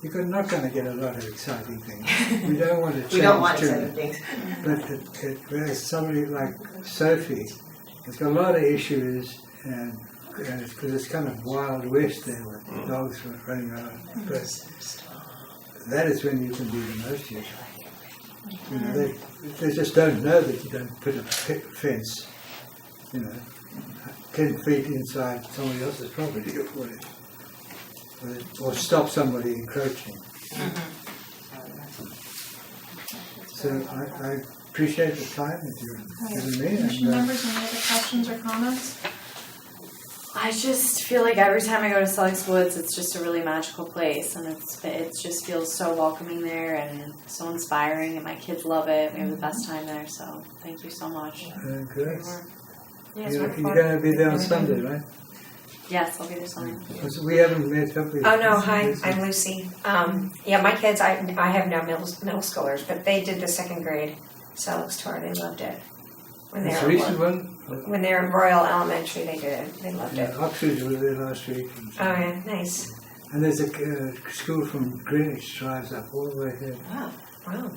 You're not going to get a lot of exciting things. We don't want to change We don't want too certain much. things. But whereas somebody like Sophie has got a lot of issues, and because it's kind of wild west there with the dogs running around. But that is when you can be the most useful. You know, they just don't know that you don't put a fence, 10 feet inside somebody else's property or whatever. Or stop somebody encroaching. So I appreciate the time that you've given me. Commission And, members, any other questions or comments? I just feel like every time I go to Selleck's Woods, it's just a really magical place, and it just feels so welcoming there and so inspiring, and my kids love it. We have the best time there, so thank you so much. good. Yeah, it's You're wonderful. going to be there on Sunday, right? Yes, I'll be there Sunday. Because we haven't met up with. Oh, no, hi, I'm Lucy. Yeah, my kids, I have no middle schoolers, but they did the second grade Selleck's tour, they loved it. When they This were, recent one? when they were in Royal Elementary, they did it, they loved Yeah, it. Oxford was there last week. Oh, yeah, nice. And there's a school from Greenwich drives up all the way here. Wow, wow,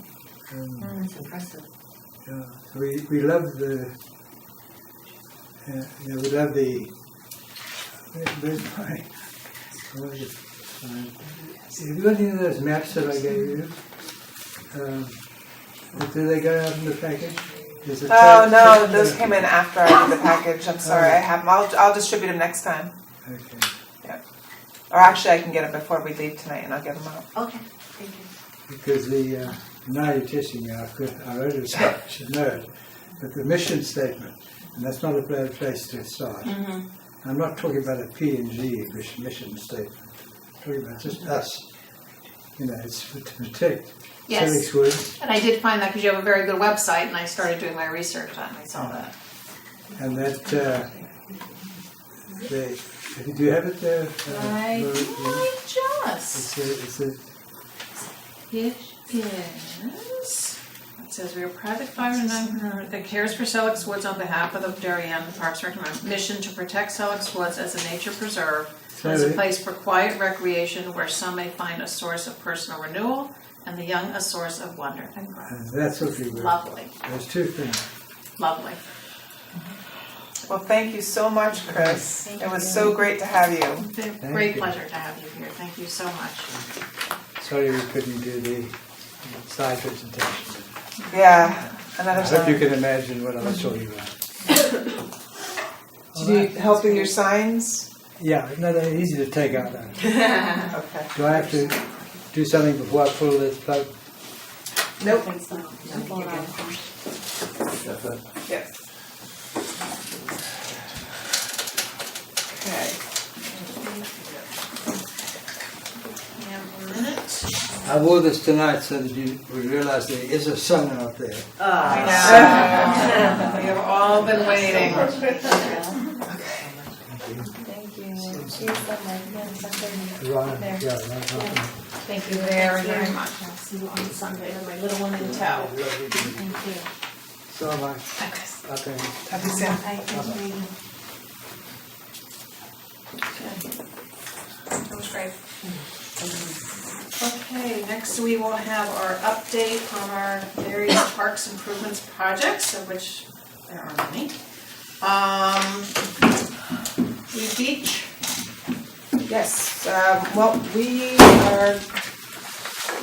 that's impressive. Yeah, so we love the, we love the, where's my, what is it? Have you got any of those maps that I gave you? Do they go out in the package? There's a Oh, no, track- those came in after I did the package, I'm sorry, I have them, I'll distribute them next time. Okay, Or actually, I can get them before we leave tonight and I'll get them out. Okay, thank you. because now you're testing me, I wrote it, so I should know it. But the mission statement, and that's not a bad place to start. I'm not talking about a P&G mission statement. I'm talking about just us. It's to protect Yes. Selleck's Woods, And I did find that because you have a very good website, and I started doing my research on it, and I saw that. and that do you have it there? I just. It's a It is. It says we are a private 509 that cares for Selleck's Woods on behalf of the Darien Parks and Rec. Mission to protect Selleck's Woods as a nature preserve, as a Sorry. place for quiet recreation where some may find a source of personal renewal and the young a source of wonder and growth. that's what we were. Lovely, There's two things. lovely. Well, thank you so much, Chris. Thank It was you. so great to have you. It's a Thank great you. pleasure to have you here. Thank you so much. Sorry we couldn't do the slide presentation. Yeah, another I hope you time. can imagine what I was talking about. Did you help with your signs? Yeah, no, they're easy to take out. Okay. Do I have to do something before I pull this plug? Nope. Yes. Okay. And a minute. I wore this tonight so that you would realize there is a sun out there. I know. We have all been waiting. Right, yeah, right. Thank you very, very much. I'll see you on Sunday with my little one in tow. Thank you. So am I. Okay. Okay. Have you seen? That was great. Okay, next we will have our update on our various parks improvements projects, of which there are many. Reed Beach, Yes, well,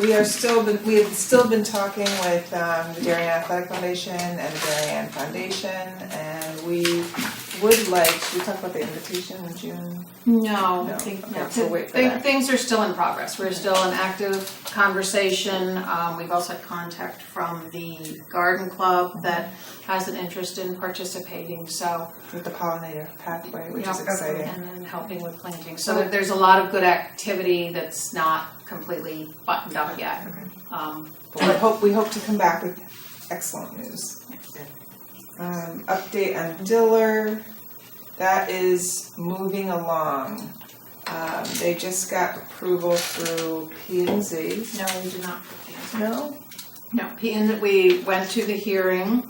we have still been talking with the Darien Athletic Foundation and the Darien Foundation, and we would like, should we talk about the invitation in June? No, No. I think, Okay, no. so wait for that. Things are still in progress. We're still in active conversation. We've also had contact from the garden club that has an interest in participating, so. With the pollinator pathway, which is Yep, exciting. and then helping with planting. So there's a lot of good activity that's not completely buttoned up yet. But we hope to come back with excellent news. Update on Diller. That is moving along. They just got approval through P&Z. No, we did not. No? No, we went to the hearing,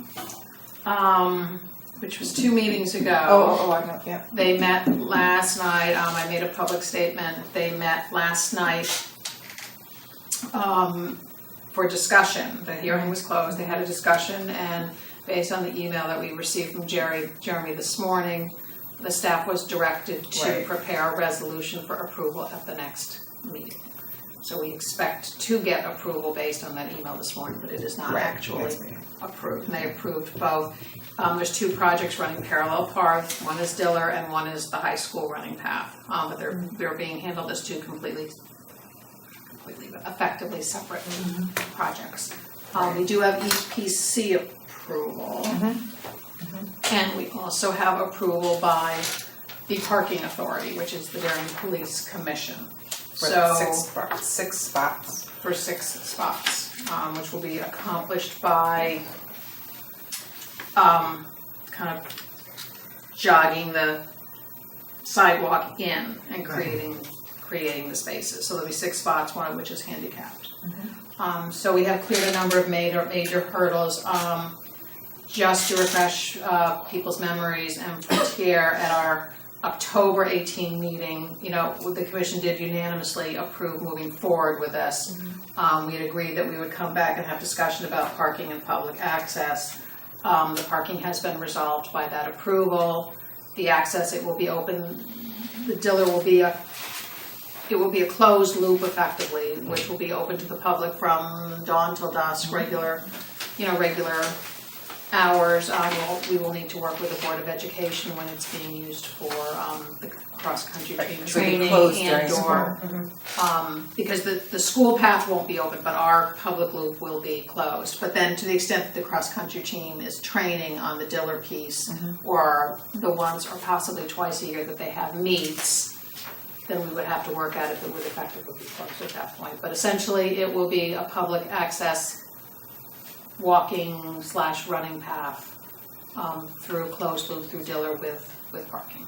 which was 2 meetings ago. Oh, I know, yeah. They met last night, I made a public statement, they met last night for discussion. The hearing was closed, they had a discussion, and based on the email that we received from Jeremy this morning, the staff was directed to Right. prepare a resolution for approval at the next meeting. So we expect to get approval based on that email this morning, but it is not Right, actually next meeting. approved. And they approved both. There's 2 projects running parallel paths. One is Diller and one is the high school running path. But they're being handled as 2 completely, but effectively separate projects. We do have EPC approval. And we also have approval by the parking authority, which is the Darien Police Commission. For So 6 spots. for 6 spots, which will be accomplished by kind of jogging the sidewalk in and creating the spaces. So there'll be 6 spots, one of which is handicapped. So we have cleared a number of major hurdles. Just to refresh people's memories and prepare at our October 18 meeting, the commission did unanimously approve moving forward with this. We had agreed that we would come back and have discussion about parking and public access. The parking has been resolved by that approval. The access, it will be open. The Diller will be it will be a closed loop effectively, which will be open to the public from dawn till dusk, regular hours. We will need to work with the Board of Education when it's being used for the cross-country team training and/or because the school path won't be open, but our public loop will be closed. But then to the extent that the cross-country team is training on the Diller piece, or the once or possibly twice a year that they have meets, then we would have to work at it that would effectively be closed at that point. But essentially, it will be a public access walking/running path through closed loop through Diller with parking.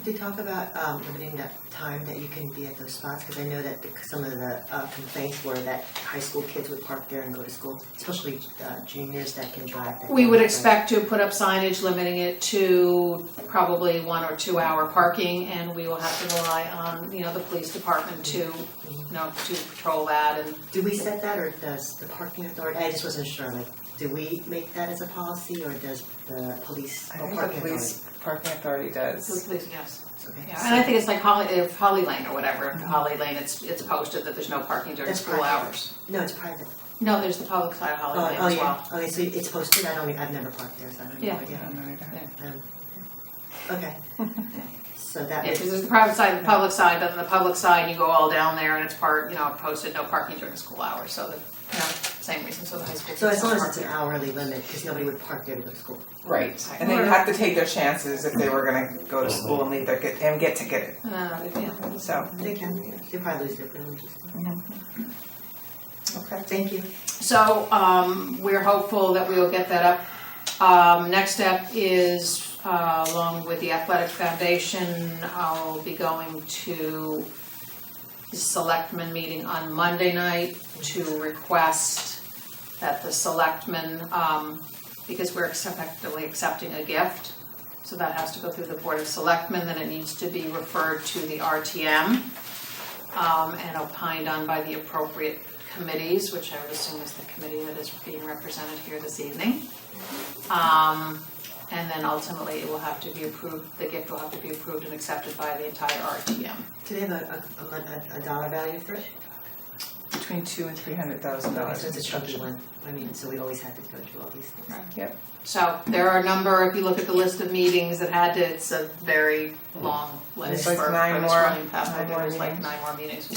Did you talk about limiting that time that you can be at those spots? Because I know that some of the complaints were that high school kids would park there and go to school, especially juniors that can drive. We would expect to put up signage limiting it to probably 1 or 2 hour parking, and we will have to rely on the police department to patrol that. And do we set that, or does the parking authority? I just wasn't sure. Like, do we make that as a policy, or does the police? I think the police parking authority does. the police, yes. Okay. Yeah, and I think it's like Holly Lane or whatever. Holly Lane, it's posted that there's no parking during That's school private. hours. No, it's private. No, there's the public side of Holly Lane as well. Okay, so it's posted. I've never parked there, so I don't know. Yeah. idea. Okay. So that Yeah, was. because there's the private side and the public side, but on the public side, you go all down there and it's posted no parking during school hours, so same reason, so the high school. So as kids long don't as it's an hourly limit, because nobody would park there to go to school. Right. And they have to take their chances if they were going to go to school and leave their and get ticketed. yeah. So, They can. They probably lose their privileges. okay. Thank you. So, we're hopeful that we will get that up. Next step is, along with the Athletic Foundation, I'll be going to the selectmen meeting on Monday night to request that the selectmen, because we're effectively accepting a gift, so that has to go through the Board of Selectmen, then it needs to be referred to the RTM and opined on by the appropriate committees, which I would assume is the committee that is being represented here this evening. And then ultimately it will have to be approved, the gift will have to be approved and accepted by the entire RTM. Do they have a dollar value for it? Between $200,000 and $300,000. So it's a chunky one. I mean, so we always have to go through all these things. Right. Yep. So there are a number, if you look at the list of meetings that it's a very long list There's like for 9 this more- running path. 9 more There's like meetings. 9 more meetings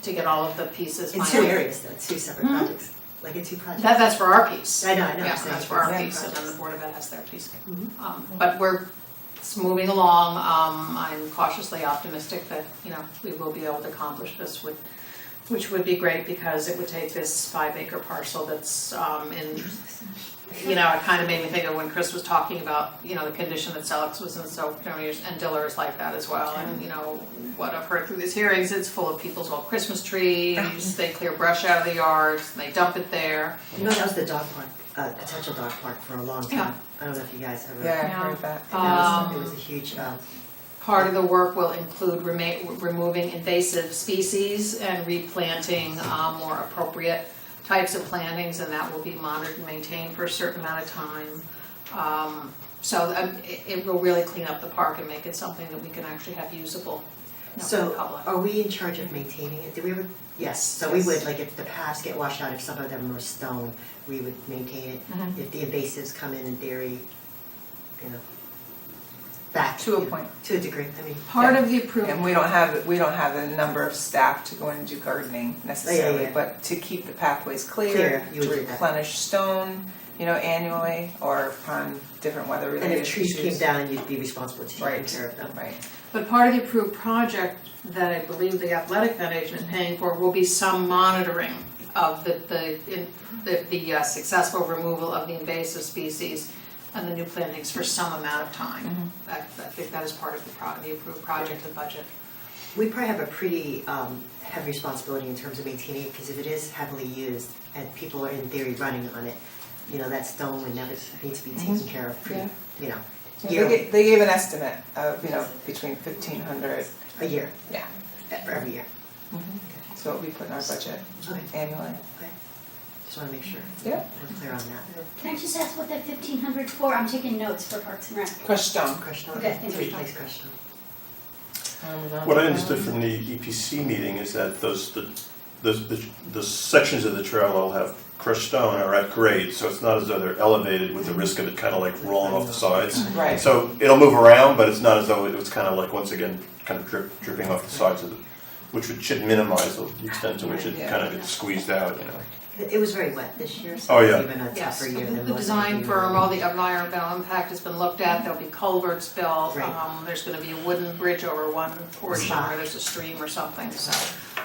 to get all of the pieces. In lined 2 up. areas though, 2 separate projects, like in 2 projects. That's for our piece. I know. Yeah, so that's for our yeah, piece, and then projects. the Board of Ed has their piece. But it's moving along. I'm cautiously optimistic that, we will be able to accomplish this which would be great because it would take this 5-acre parcel that's in you know, it kind of made me think of when Chris was talking about, you know, the condition that Celix was in, so, you know, and Diller is like that as well. And, you know, what I've heard through these hearings, it's full of people's old Christmas trees, they clear brush out of the yards, and they dump it there. You know, that was the dog park, potential dog park for a long time. Yeah. I don't know if you guys ever. Yeah, I Yeah. heard that. It was a huge, Part of the work will include removing invasive species and replanting more appropriate types of plantings, and that will be monitored and maintained for a certain amount of time. It will really clean up the park and make it something that we can actually have usable, you know, for the so public. are we in charge of maintaining it? Did we ever? Yes, so we would, like if the paths get washed out, if some of them were stone, we would maintain it. Mhm. If the invasives come in theory, you know, back. To a you know, point. To a degree, I mean. Part of the approved. And we don't have the number of staff to go in and do gardening necessarily, yeah. but to keep the pathways Clear, clear, you to would do that. replenish stone, you know, annually or upon different weather And related if trees came issues. down, you'd be responsible to take Right. care of them. Right. But part of the approved project that I believe the Athletic Foundation is paying for will be some monitoring of the successful removal of the invasive species and the new plantings for some amount of time. I think that is part of the approved project and budget. We probably have a pretty heavy responsibility in terms of maintaining it, because if it is heavily used and people are in theory running on it, you know, that stone would never need to be taken care of pretty, you know, yearly, They gave an estimate of, you know, between 1,500, a year, yeah, for every year. so what we put in our budget Okay, annually. just wanna make sure Yeah. we're clear on that. Can I just ask what that 1,500 for? I'm taking notes for Parks and Rec. Crushed stone. Crushed stone, Okay, thank to you. replace crushed stone. What I understood from the EPC meeting is that the sections of the trail will have crushed stone are at grade, so it's not as though they're elevated with the risk of it kind of like rolling off the sides. Right. So it'll move around, but it's not as though it was kind of like, once again, kind of dripping off the sides of it, which should minimize the extent to which it Yeah. kind of gets squeezed out, you know. It was very wet this year, so Oh, it's yeah. even a Yes, tougher year than the most design of the firm, year. all the environmental impact has been looked at, there'll be culverts built. Right. There's gonna be a wooden bridge over one portion Spot. where there's a stream or something, so.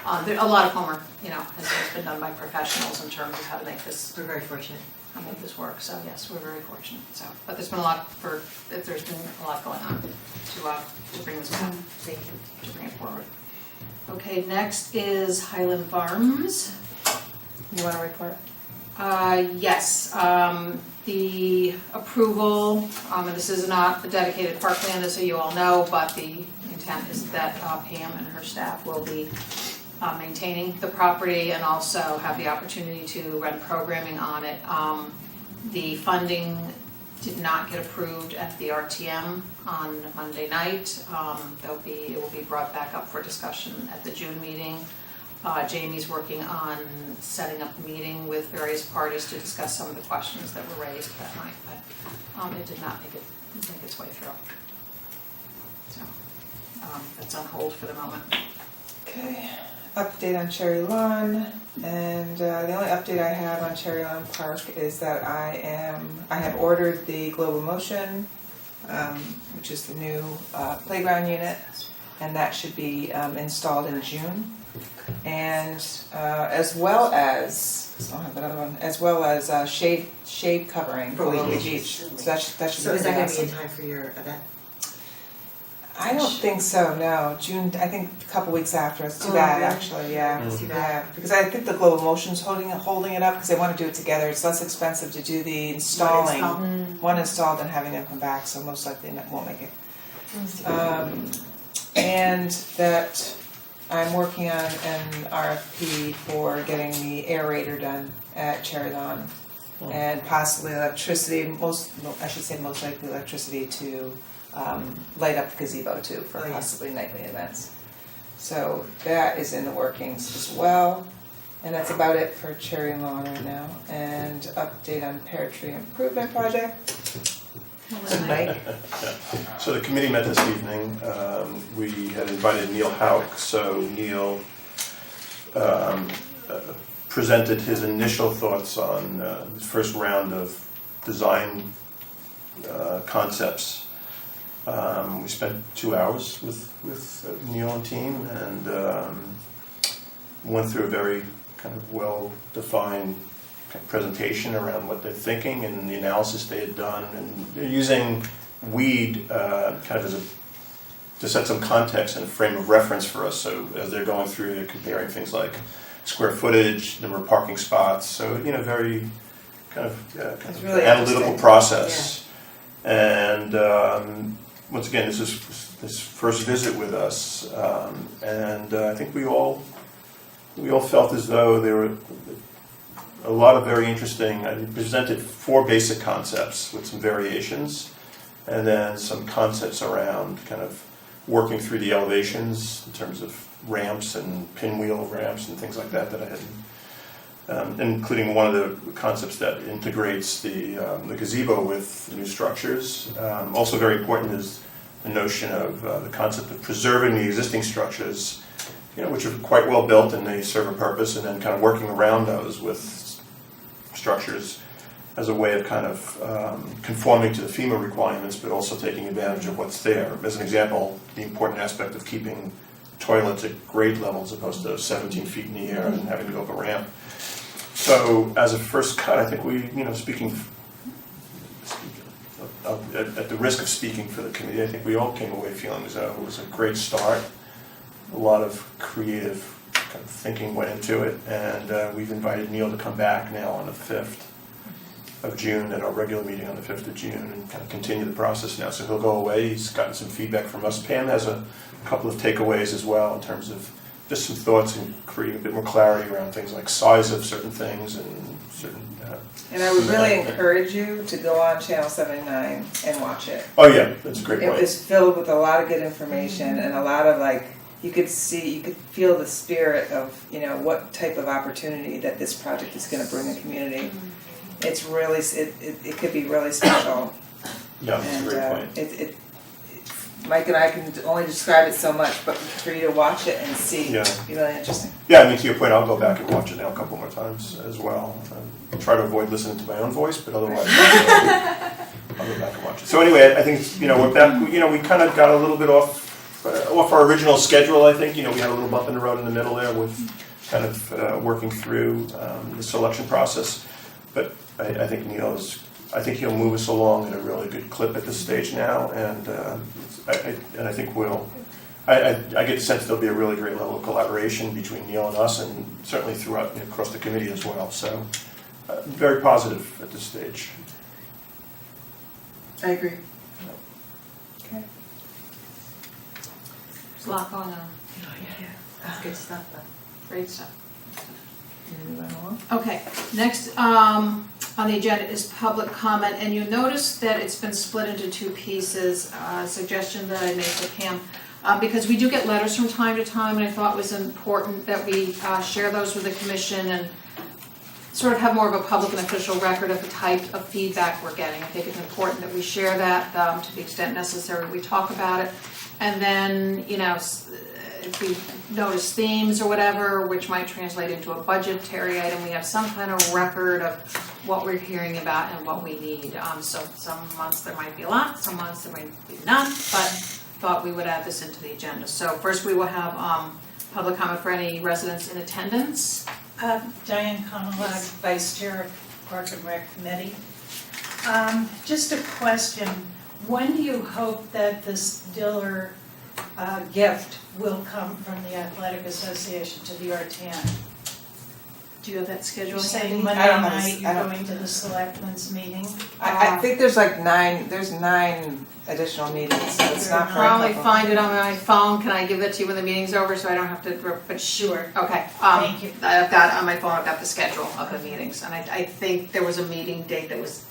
A lot of homework, you know, has been done by professionals in terms of how to make this We're very fortunate. work, so yes, we're very fortunate, so. But there's been a lot going on to bring this back, Thank you. to bring it forward. Okay, next is Highland Farms. You want to report? Yes, the approval, and this is not a dedicated parkland, as you all know, but the intent is that Pam and her staff will be maintaining the property and also have the opportunity to run programming on it. The funding did not get approved at the RTM on Monday night. It will be brought back up for discussion at the June meeting. Jamie's working on setting up a meeting with various parties to discuss some of the questions that were raised that night, but it did not make its way through. So that's on hold for the moment. Okay, update on Cherry Lawn, and the only update I have on Cherry Lawn Park is that I have ordered the Global Motion, which is the new playground unit, and that should be installed in June. And as well as, I don't have that other one, as well as shade covering For for Long weekends. Beach. So that should be So is that gonna be awesome. in time for your event? I don't think so, no. June, I think a couple weeks after. It's too Oh, bad, really? actually, yeah. That's too bad. Yeah, because I think the Global Motion's holding it up because they want to do it together. It's less expensive to do the installing, one install than having them come back, so most likely that won't make it. And that I'm working on an RFP for getting the aerator done at Cherry Lawn. And possibly electricity, most likely electricity to light up the gazebo too for Oh, yeah. possibly nightly events. So that is in the workings as well. And that's about it for Cherry Lawn right now. And update on Pear Tree Improvement Project. So Mike, So the committee met this evening. We had invited Neil Hauk, so Neil presented his initial thoughts on the first round of design concepts. We spent 2 hours with Neil and team and went through a very kind of well-defined presentation around what they're thinking and the analysis they had done, and they're using WEED kind of as to set some context and a frame of reference for us. So as they're going through, they're comparing things like square footage, number of parking spots. So very kind of really analytical interesting. process. And once again, this is this first visit with us, and I think we all felt as though there were a lot of very interesting. I presented 4 basic concepts with some variations, and then some concepts around kind of working through the elevations in terms of ramps and pinwheel ramps and things like that I had, including one of the concepts that integrates the gazebo with new structures. Also very important is the notion of the concept of preserving the existing structures, which are quite well built and they serve a purpose, and then kind of working around those with structures as a way of kind of conforming to the FEMA requirements, but also taking advantage of what's there. As an example, the important aspect of keeping toilets at grade level as opposed to 17 feet in the air and having to go up a ramp. So as a first cut, I think we, speaking at the risk of speaking for the committee, I think we all came away feeling as though it was a great start. A lot of creative kind of thinking went into it, and we've invited Neil to come back now on the 5th of June at our regular meeting on the 5th of June and kind of continue the process now. So he'll go away. He's gotten some feedback from us. Pam has a couple of takeaways as well in terms of just some thoughts and creating a bit more clarity around things like size of certain things and certain... And I would really encourage you to go on Channel 79 and watch it. Oh yeah, that's a great It point. was filled with a lot of good information and a lot of you could feel the spirit of, what type of opportunity that this project is going to bring the community. It's really, it could be really special. Yeah, that's a great point. Mike and I can only describe it so much, but for you to watch it and see, it'd be really interesting. Yeah, I mean, to your point, I'll go back and watch it now a couple more times as well. I'll try to avoid listening to my own voice, but otherwise I'll go back and watch it. So anyway, I think, we're back, we kind of got a little bit off our original schedule, I think. We had a little bump in the road in the middle there with kind of working through the selection process. But I think he'll move us along at a really good clip at this stage now, and I think I get the sense there'll be a really great level of collaboration between Neil and us, and certainly throughout across the committee as well. So very positive at this stage. I agree. There's a lot going on. That's good stuff, though. Great stuff. Moving along. Okay, next on the agenda is public comment, and you notice that it's been split into 2 pieces, a suggestion that I made to Pam, because we do get letters from time to time, and I thought it was important that we share those with the commission and sort of have more of a public and official record of the type of feedback we're getting. I think it's important that we share that to the extent necessary. We talk about it, and then, if we notice themes or whatever, which might translate into a budgetary item, we have some kind of record of what we're hearing about and what we need. So some months there might be a lot, some months there might be none, but thought we would add this into the agenda. So first we will have public comment for any residents in attendance. Diane Connelag, Vice Chair of Park and Rec Committee. Just a question, when do you hope that this Diller gift will come from the Athletic Association to the RTN? Do you have that schedule? You're saying handy? Monday I don't have night I you're don't- going to the selectmen's meeting? I think there's there's 9 additional meetings, so it's not for a Probably couple. find it on my phone. Can I give it to you when the meeting's over so I don't have to, but Sure. okay. Thank you. I've got, on my phone, I've got the schedule of the meetings, and I think there was a meeting date that was,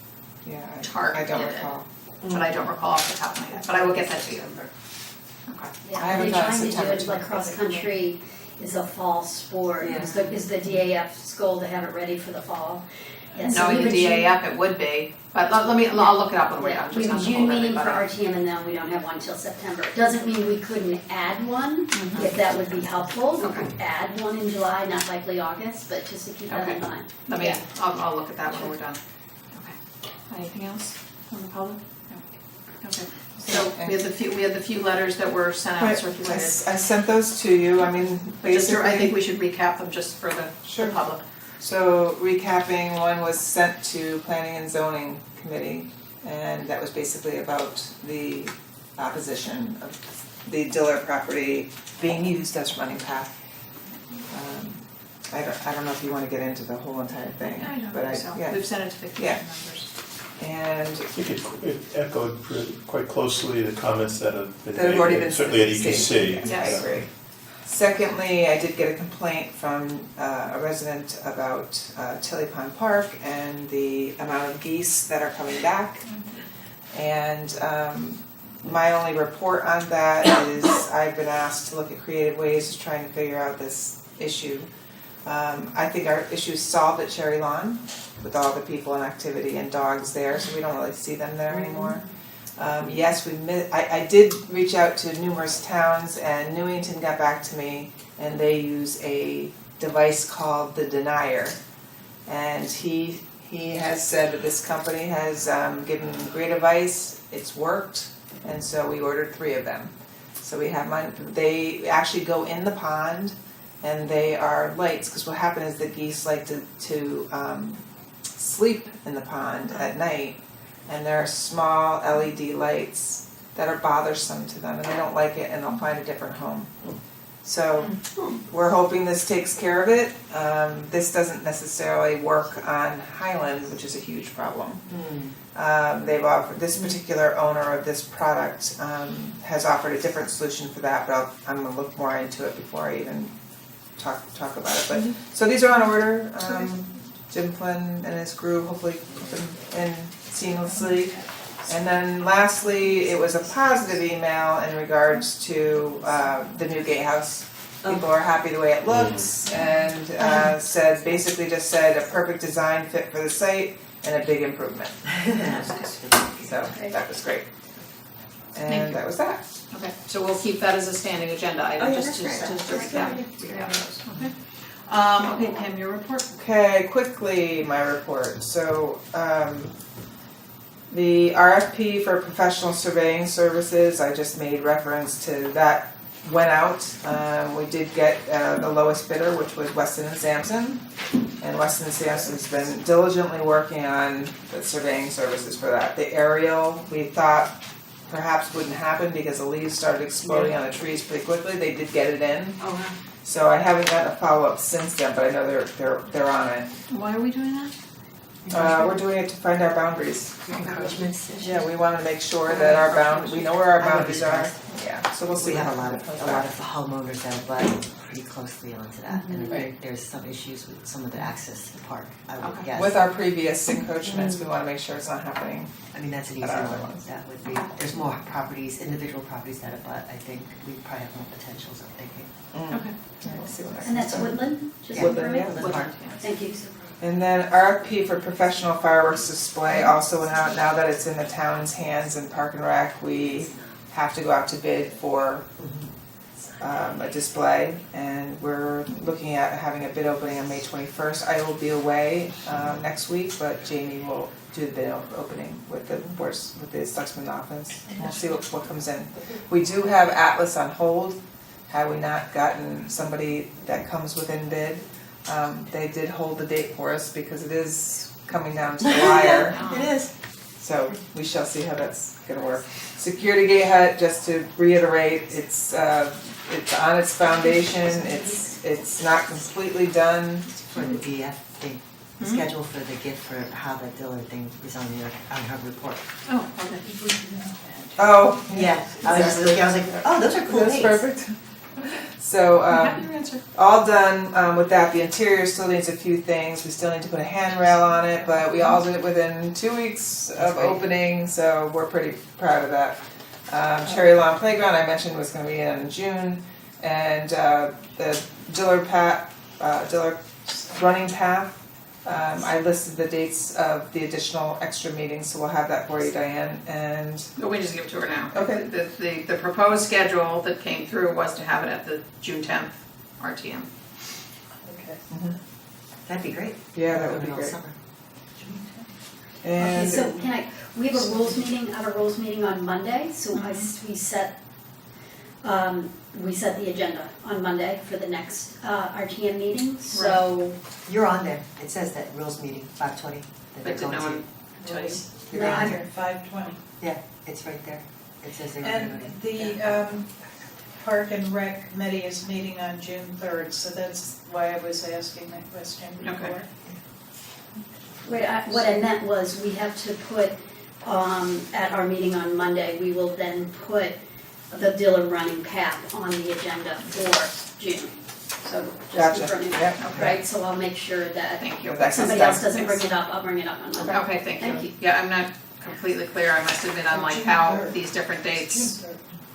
Yeah, I targeted. don't recall. but I don't recall off the top of my head, but I will get that to you. Okay. Yeah, I haven't they're done trying to do September it like 25th. cross country is a fall sport, Yeah. is the DAF's goal to have it ready for the fall. Yeah, so Knowing we the would DAF, it would be, but I'll look it up when we're Yeah, done, we just have not a to June hold meeting for everybody. RTM and then we don't have one till September. It doesn't mean we couldn't add one, if that would be helpful. We Okay. could add one in July, not likely August, but just to keep that in Okay. mind. Let me, Yeah. I'll look at that when we're done. Okay. Anything else from the public? No. Okay. So we had the few letters that were sent out I circulated. sent those to you, I mean, But just, basically. I think we should recap them just for the Sure. public. So recapping, one was sent to Planning and Zoning Committee, and that was basically about the opposition of the Diller property being used as running path. I don't know if you want to get into the whole entire thing, but yeah. We've sent it to the commission Yeah. members. And I think it echoed quite closely the comments that have been that have already made, been certainly at stated. EPC. Yes, I agree. Secondly, I did get a complaint from a resident about Tilly Pond Park and the amount of geese that are coming back. And my only report on that is I've been asked to look at creative ways of trying to figure out this issue. I think our issue is solved at Cherry Lawn with all the people and activity and dogs there, so we don't really see them there anymore. Yes, I did reach out to numerous towns, and Newington got back to me, and they use a device called the Denier. And he has said that this company has given great advice, it's worked, and so we ordered 3 of them. So we have mine, they actually go in the pond, and they are lights, because what happened is the geese like to sleep in the pond at night, and there are small LED lights that are bothersome to them, and they don't like it, and they'll find a different home. So we're hoping this takes care of it. This doesn't necessarily work on Highland, which is a huge problem. They've offered, this particular owner of this product has offered a different solution for that, but I'm gonna look more into it before I even talk about it. But so these are on order. Jim Flynn and his crew hopefully put them in seamlessly. And then lastly, it was a positive email in regards to the new gatehouse. People are happy the way it looks, and basically just said a perfect design fit for the site and a big improvement. So that was great. And that was that. Okay, so we'll keep that as a standing agenda item, Oh, yeah, just to that's great. recap. Okay. Okay, Pam, your report? Okay, quickly, my report. So, the RFP for professional surveying services, I just made reference to that, went out. We did get the lowest bidder, which was Weston and Sampson. And Weston and Sampson's been diligently working on the surveying services for that. The aerial, we thought perhaps wouldn't happen because the leaves started exploding on the trees pretty quickly. They did get it in. Oh, So I haven't gotten a follow-up since then, but I know they're on it. why are we doing that? We're doing it to find our boundaries. Encroachments. Yeah, we want to make sure that we know where our boundaries are. Yeah, so we'll see. We have a lot how it comes of back. homeowners that butt pretty closely onto that, and I think there's some issues with some of the access to the park, I would Okay. guess. With our previous encroachments, we want to make sure it's not happening. I mean, that's an easy But our other one, ones. that would be, there's more properties, individual properties that abut, I think we probably have more potentials, I'm thinking. Okay. Yeah, we'll see what And that's happens. Woodland? Just Woodland, yeah. Woodland Park. Thank you. And then RFP for professional fireworks display also went out. Now that it's in the town's hands in Park and Rec, we have to go out to bid for a display, and we're looking at having a bid opening on May 21st. I will be away next week, but Jamie will do the bid opening with the Selectman's office. We'll see what comes in. We do have Atlas on hold. Had we not gotten somebody that comes within bid, they did hold the date for us because it is coming down to the wire. It is. So we shall see how that's gonna work. Security Gate Hut, just to reiterate, it's on its foundation, it's not completely done. For the DF thing, the schedule for the gift for how that Diller thing is on her report. Oh, okay. Oh, Yeah, I was just looking, I was like, oh, those are cool that's dates. perfect. So, Happy to answer. all done with that. The interior still needs a few things. We still need to put a handrail on it, but we all did it within 2 weeks of great. opening, so we're pretty proud of that. Cherry Lawn Playground I mentioned was going to be in June, and the Diller running path. I listed the dates of the additional extra meetings, so we'll have that for you, Diane. And But we just give it to her now. Okay. The proposed schedule that came through was to have it at the June 10th RTM. That'd be great. yeah, that would be All great. summer. Okay, And so we have a rules meeting on Monday, so we set we set the agenda on Monday for the next RTM meeting, so You're on there, it says that rules meeting, 5:20, that But they're did going no to. one tell you? You're No, on I'm- there. 5:20. Yeah, it's right there, it says they're And going the Park and Rec Committee is meeting on June 3rd, so that's why I was asking that question before. what I meant was we have to put, at our meeting on Monday, we will then put the Diller running path on the agenda for June. So just Gotcha. confirming Yep. that, right? So I'll make sure that Thank you. That gets somebody done. else doesn't bring it up, I'll bring it up on Monday. Okay, thank Thank you. you. Yeah, I'm not completely clear, I must have been on like how these different dates,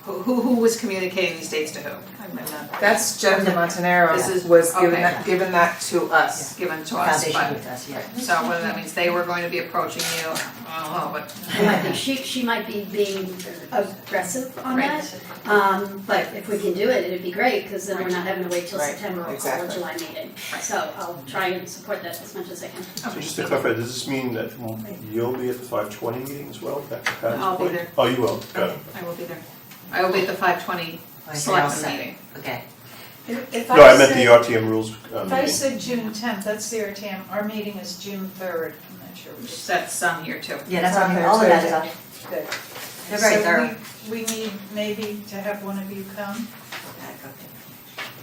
who was communicating these dates to who? I'm not That's Jennifer Montanaro This is- was given okay. given that to us. given to us, Foundation but, with us, yeah. so whether that means they were going to be approaching you, I don't know, but. It might be, she might be being aggressive on Right. that. But if we can do it, it'd be great, because then we're not having to wait till Right, September or exactly. July meeting. So I'll try and support that as much as I can. So just to clarify, does this mean that you'll be at the 5:20 meeting as well? Back to Pat's I'll be point? there. Oh, you will, got it. I will be there. I will be at the 5:20 Okay, selectment all set. meeting. Okay. If No, I meant said- the RTM rules If I meeting. said June 10th, that's the RTM, our meeting is June 3rd, I'm not sure which. That's some here too. Yeah, that's It's on on here, there all of too. that is on. Good. They're very thorough. So we need maybe to have one of you come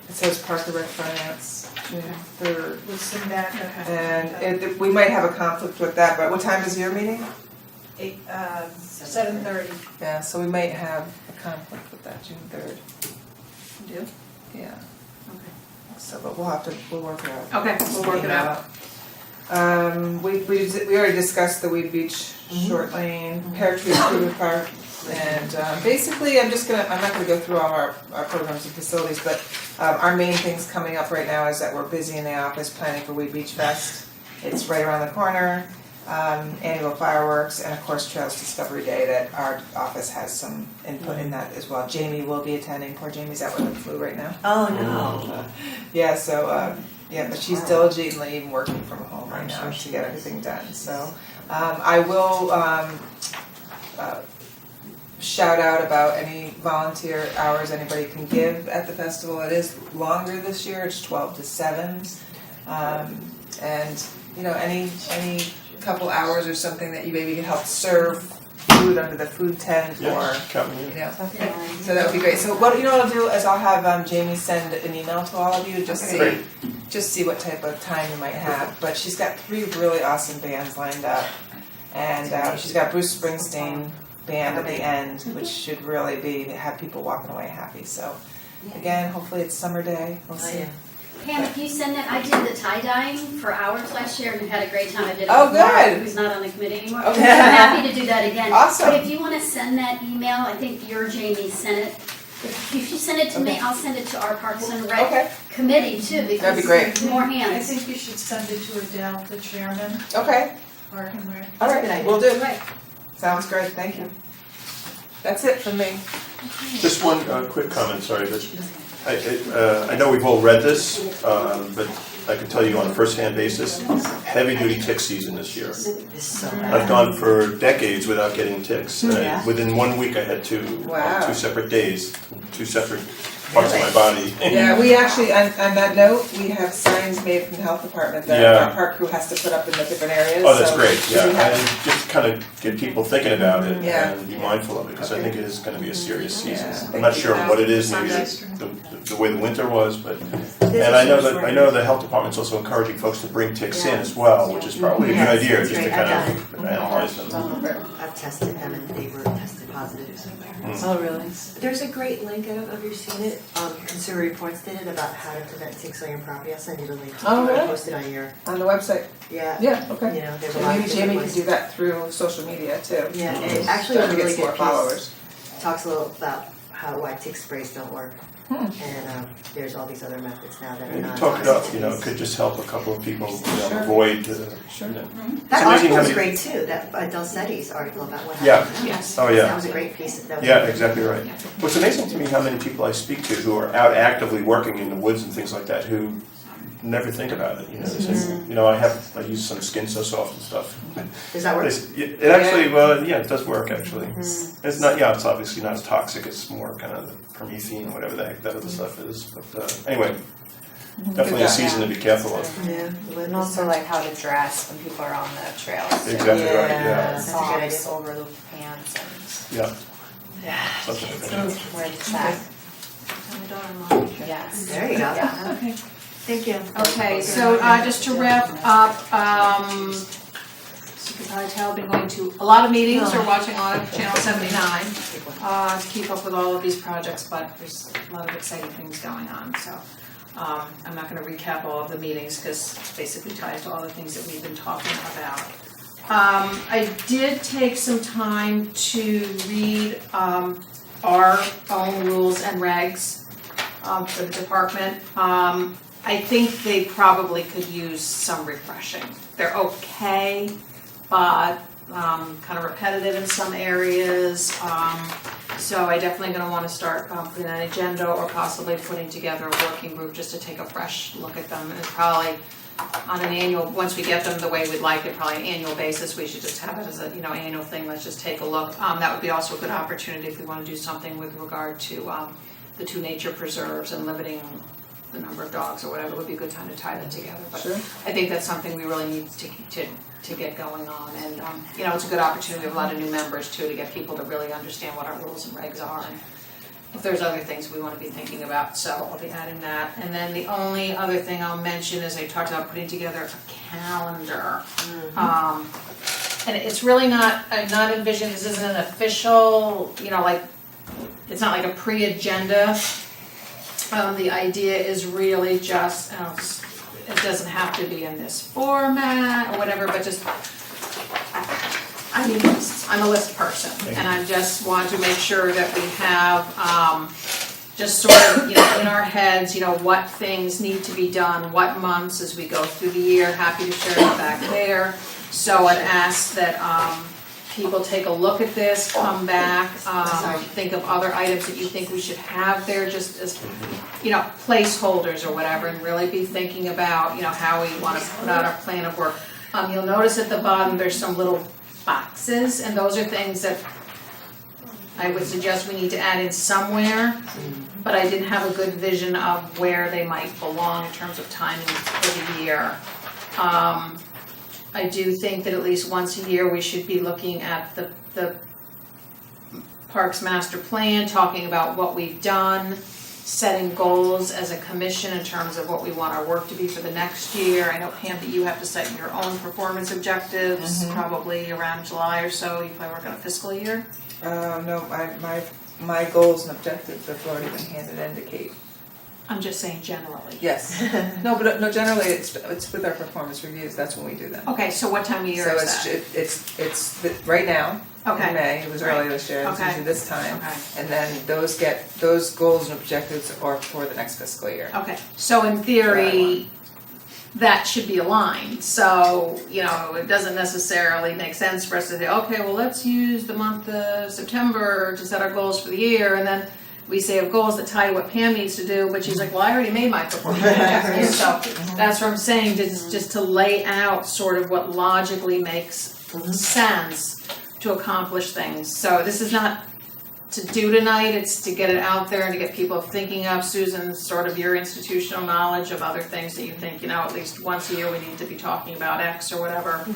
It says Park and Rec Finance, June 3rd. with some backup. And we might have a conflict with that, but what time is your meeting? 7:30. Yeah, so we might have a conflict with that, June 3rd. Do? Yeah. Okay. So, but we'll work it out. Okay, we'll work it out. We already discussed the Weed Beach Short Lane, Pear Tree Food Park, and basically I'm not gonna go through all our programs and facilities, but our main things coming up right now is that we're busy in the office planning for Weed Beach Fest. It's right around the corner, annual fireworks, and of course Trails Discovery Day that our office has some input in that as well. Jamie will be attending, poor Jamie's out with the flu right now. Oh, no. Yeah, so, but she's diligently even working from home right I'm now sure to she get is. everything done, so. I will, shout out about any volunteer hours anybody can give at the festival. It is longer this year, it's 12 to 7. And, any couple hours or something that you maybe can help serve food under the food tent or, Yeah, count me in. so that would be great. So what I'll do is I'll have Jamie send an email to all of you, just see what type of time you might have. But she's got 3 really awesome bands lined up. And she's got Bruce Springsteen band at the end, which should really have people walking away happy. So again, hopefully it's summer day, we'll Oh, see. yeah. Pam, if you send that, I did the tie-dyeing for hours last year and had a great time. I did it Oh, with Laura, good. who's not on the committee anymore. Okay. So I'm happy to do that again. Awesome. But if you want to send that email, I think your Jamie sent it. If you send it to me, I'll send it to our Parks and Rec Okay, committee too, That'd be because great. more I hands. think you should send it to Adele, the chairman, okay, Park and Rec. all That's a good right, idea. we'll do. Right. Sounds great, thank you. That's it from me. Just one quick comment, sorry, but I know we've all read this, but I can tell you on a first-hand basis, heavy-duty tick season this year. This is so bad. I've gone for decades without getting ticks. Yeah. Within 1 week, I had 2, Wow. 2 separate days, 2 separate parts of my body. Yeah, we actually, on that note, we have signs made from the health department that Yeah. our park crew has to put up in the different areas. Oh, that's so great, we yeah, have- and just kind of get people thinking about it Yeah. and be mindful of it, because I think it is gonna be a serious season. Yeah. I'm not sure what it is, maybe the way the winter was, but, and I know the health department's also encouraging folks to bring ticks in as well, which is probably a good Yes, idea, that's just to great. kind I've of analyze them. I've tested them and they were tested positive. Oh, really? There's a great link, I don't know if you've seen it, Consumer Reports did it about how to prevent ticks on your property. I'll send you the link. Oh, really? Post it on your, On the website, yeah. yeah, okay. You know, there's a And lot of maybe different Jamie ways. can do that through social media too. Yeah, and it actually was a Trying to really get some more good followers. piece. Talks a little about why tick sprays don't work. And there's all these other methods now that are Maybe not. talk it up, toxic. it could just help a couple of people, Sure. avoid, Sure. It's That amazing article how was many- great too, that Delcetti's article about what Yeah. happened. Yes. Oh, yeah. That was a great piece. That was- Yeah, exactly right. What's amazing to me how many people I speak to who are out actively working in the woods and things like that, who never think about it, you know, so, you know, I use some Skin So Soft and stuff. Does that work? It actually, well, yeah, it does work actually. It's not, yeah, it's obviously not as toxic, it's more kind of the permethine, whatever the heck that other stuff is, but anyway, definitely a season to be careful of. Yeah. And also like how to dress when people are on the trails. Exactly right, yeah, That's a good idea. Socks over the pants yeah, and something like that. wear the tag. Yes. There you go. Yeah. Okay. Thank you. Okay, so just to wrap up, so you can probably tell I've been going to a lot of meetings or watching a lot of Channel 79 to keep up with all of these projects, but there's a lot of exciting things going on, so I'm not gonna recap all of the meetings because it basically ties to all the things that we've been talking about. I did take some time to read our own rules and regs for the department. I think they probably could use some refreshing. They're okay, but kind of repetitive in some areas. So I definitely gonna wanna start putting an agenda or possibly putting together a working group just to take a fresh look at them. And probably on an annual, once we get them the way we'd like it, probably an annual basis, we should just have it as a, you know, annual thing. Let's just take a look. That would be also a good opportunity if we wanna do something with regard to the 2 nature preserves and limiting the number of dogs or whatever. It would be a good time to tie them together. But I think that's something we really need to get going on. And, you know, it's a good opportunity. We have a lot of new members too, to get people to really understand what our rules and regs are. And if there's other things we want to be thinking about, so I'll be adding that. And then the only other thing I'll mention is I talked about putting together a calendar. And it's really not, I'm not envisioning, this isn't an official, you know, like, it's not like a pre-agenda. The idea is really just, it doesn't have to be in this format or whatever, but just, I mean, I'm a list person, and I just want to make sure that we have, just sort of, you know, in our heads, you know, what things need to be done, what months as we go through the year. Happy to share it back there. So I'd ask that, people take a look at this, come back, think of other items that you think we should have there just as, you know, placeholders or whatever, and really be thinking about, you know, how we want to put out our plan of work. You'll notice at the bottom there's some little boxes, and those are things that I would suggest we need to add in somewhere, but I didn't have a good vision of where they might belong in terms of timing for the year. I do think that at least once a year we should be looking at the Parks Master Plan, talking about what we've done, setting goals as a commission in terms of what we want our work to be for the next year. I know, Pam, that you have to set your own performance objectives probably around July or so. You probably work on a fiscal year. No, my goals and objectives have already been handed in to Kate. I'm just saying generally. Yes. No, but no, generally it's with our performance reviews, that's when we do them. Okay, so what time of year is that? So it's right now, Okay. in May, it was Right. earlier this year, it's Okay. usually this time. Okay. And then those goals and objectives are for the next fiscal year. Okay, so in theory, that should be aligned. So, you know, it doesn't necessarily make sense for us to say, okay, well, let's use the month of September to set our goals for the year, and then we say of goals that tie to what Pam needs to do, but she's like, well, I already made my performance objectives. So that's what I'm saying, just to lay out sort of what logically makes sense to accomplish things. So this is not to do tonight, it's to get it out there and to get people thinking of, Susan, sort of your institutional knowledge of other things that you think, you know, at least once a year we need to be talking about X or whatever,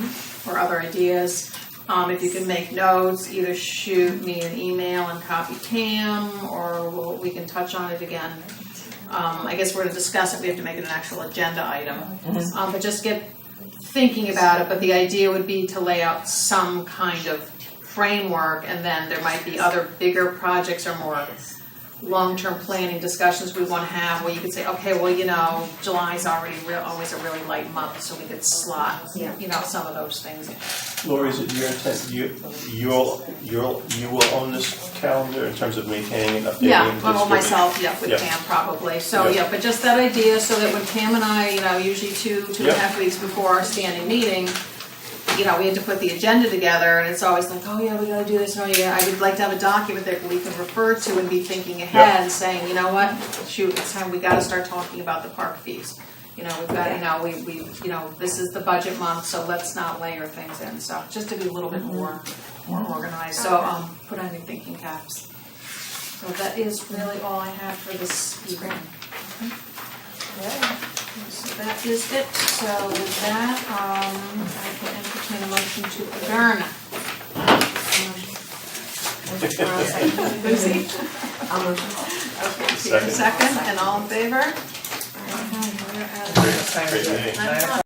or other ideas. If you can make notes, either shoot me an email and copy Pam, or we can touch on it again. I guess we're gonna discuss it, we have to make it an actual agenda item. But just get thinking about it, but the idea would be to lay out some kind of framework, and then there might be other bigger projects or more long-term planning discussions we want to have, where you could say, okay, well, you know, July's already always a really light month, so we could slot, you know, some of those things. Lori, is it your intent, you will own this calendar in terms of maintaining and updating? Yeah, and well, distributing? myself, yeah, with Yeah. Pam probably, so, Yeah. yeah, but just that idea, so that when Pam and I, you know, usually two and a half weeks before our standing meeting, you know, we had to put the agenda together, and it's always like, oh yeah, we gotta do this, no, yeah, I would like to have a document that we can refer to and be thinking ahead, saying, you know what, shoot, it's time, we gotta start talking about the park fees. you know, we've got, we, this is the budget month, so let's not layer things in, so just to be a little bit more organized, so, put on your thinking caps. So that is really all I have for this evening. So that is it, so with that, I can entertain a motion to adjourn. Lucy? Okay, Peter, second, and all in favor? Okay, we're out of Great meeting.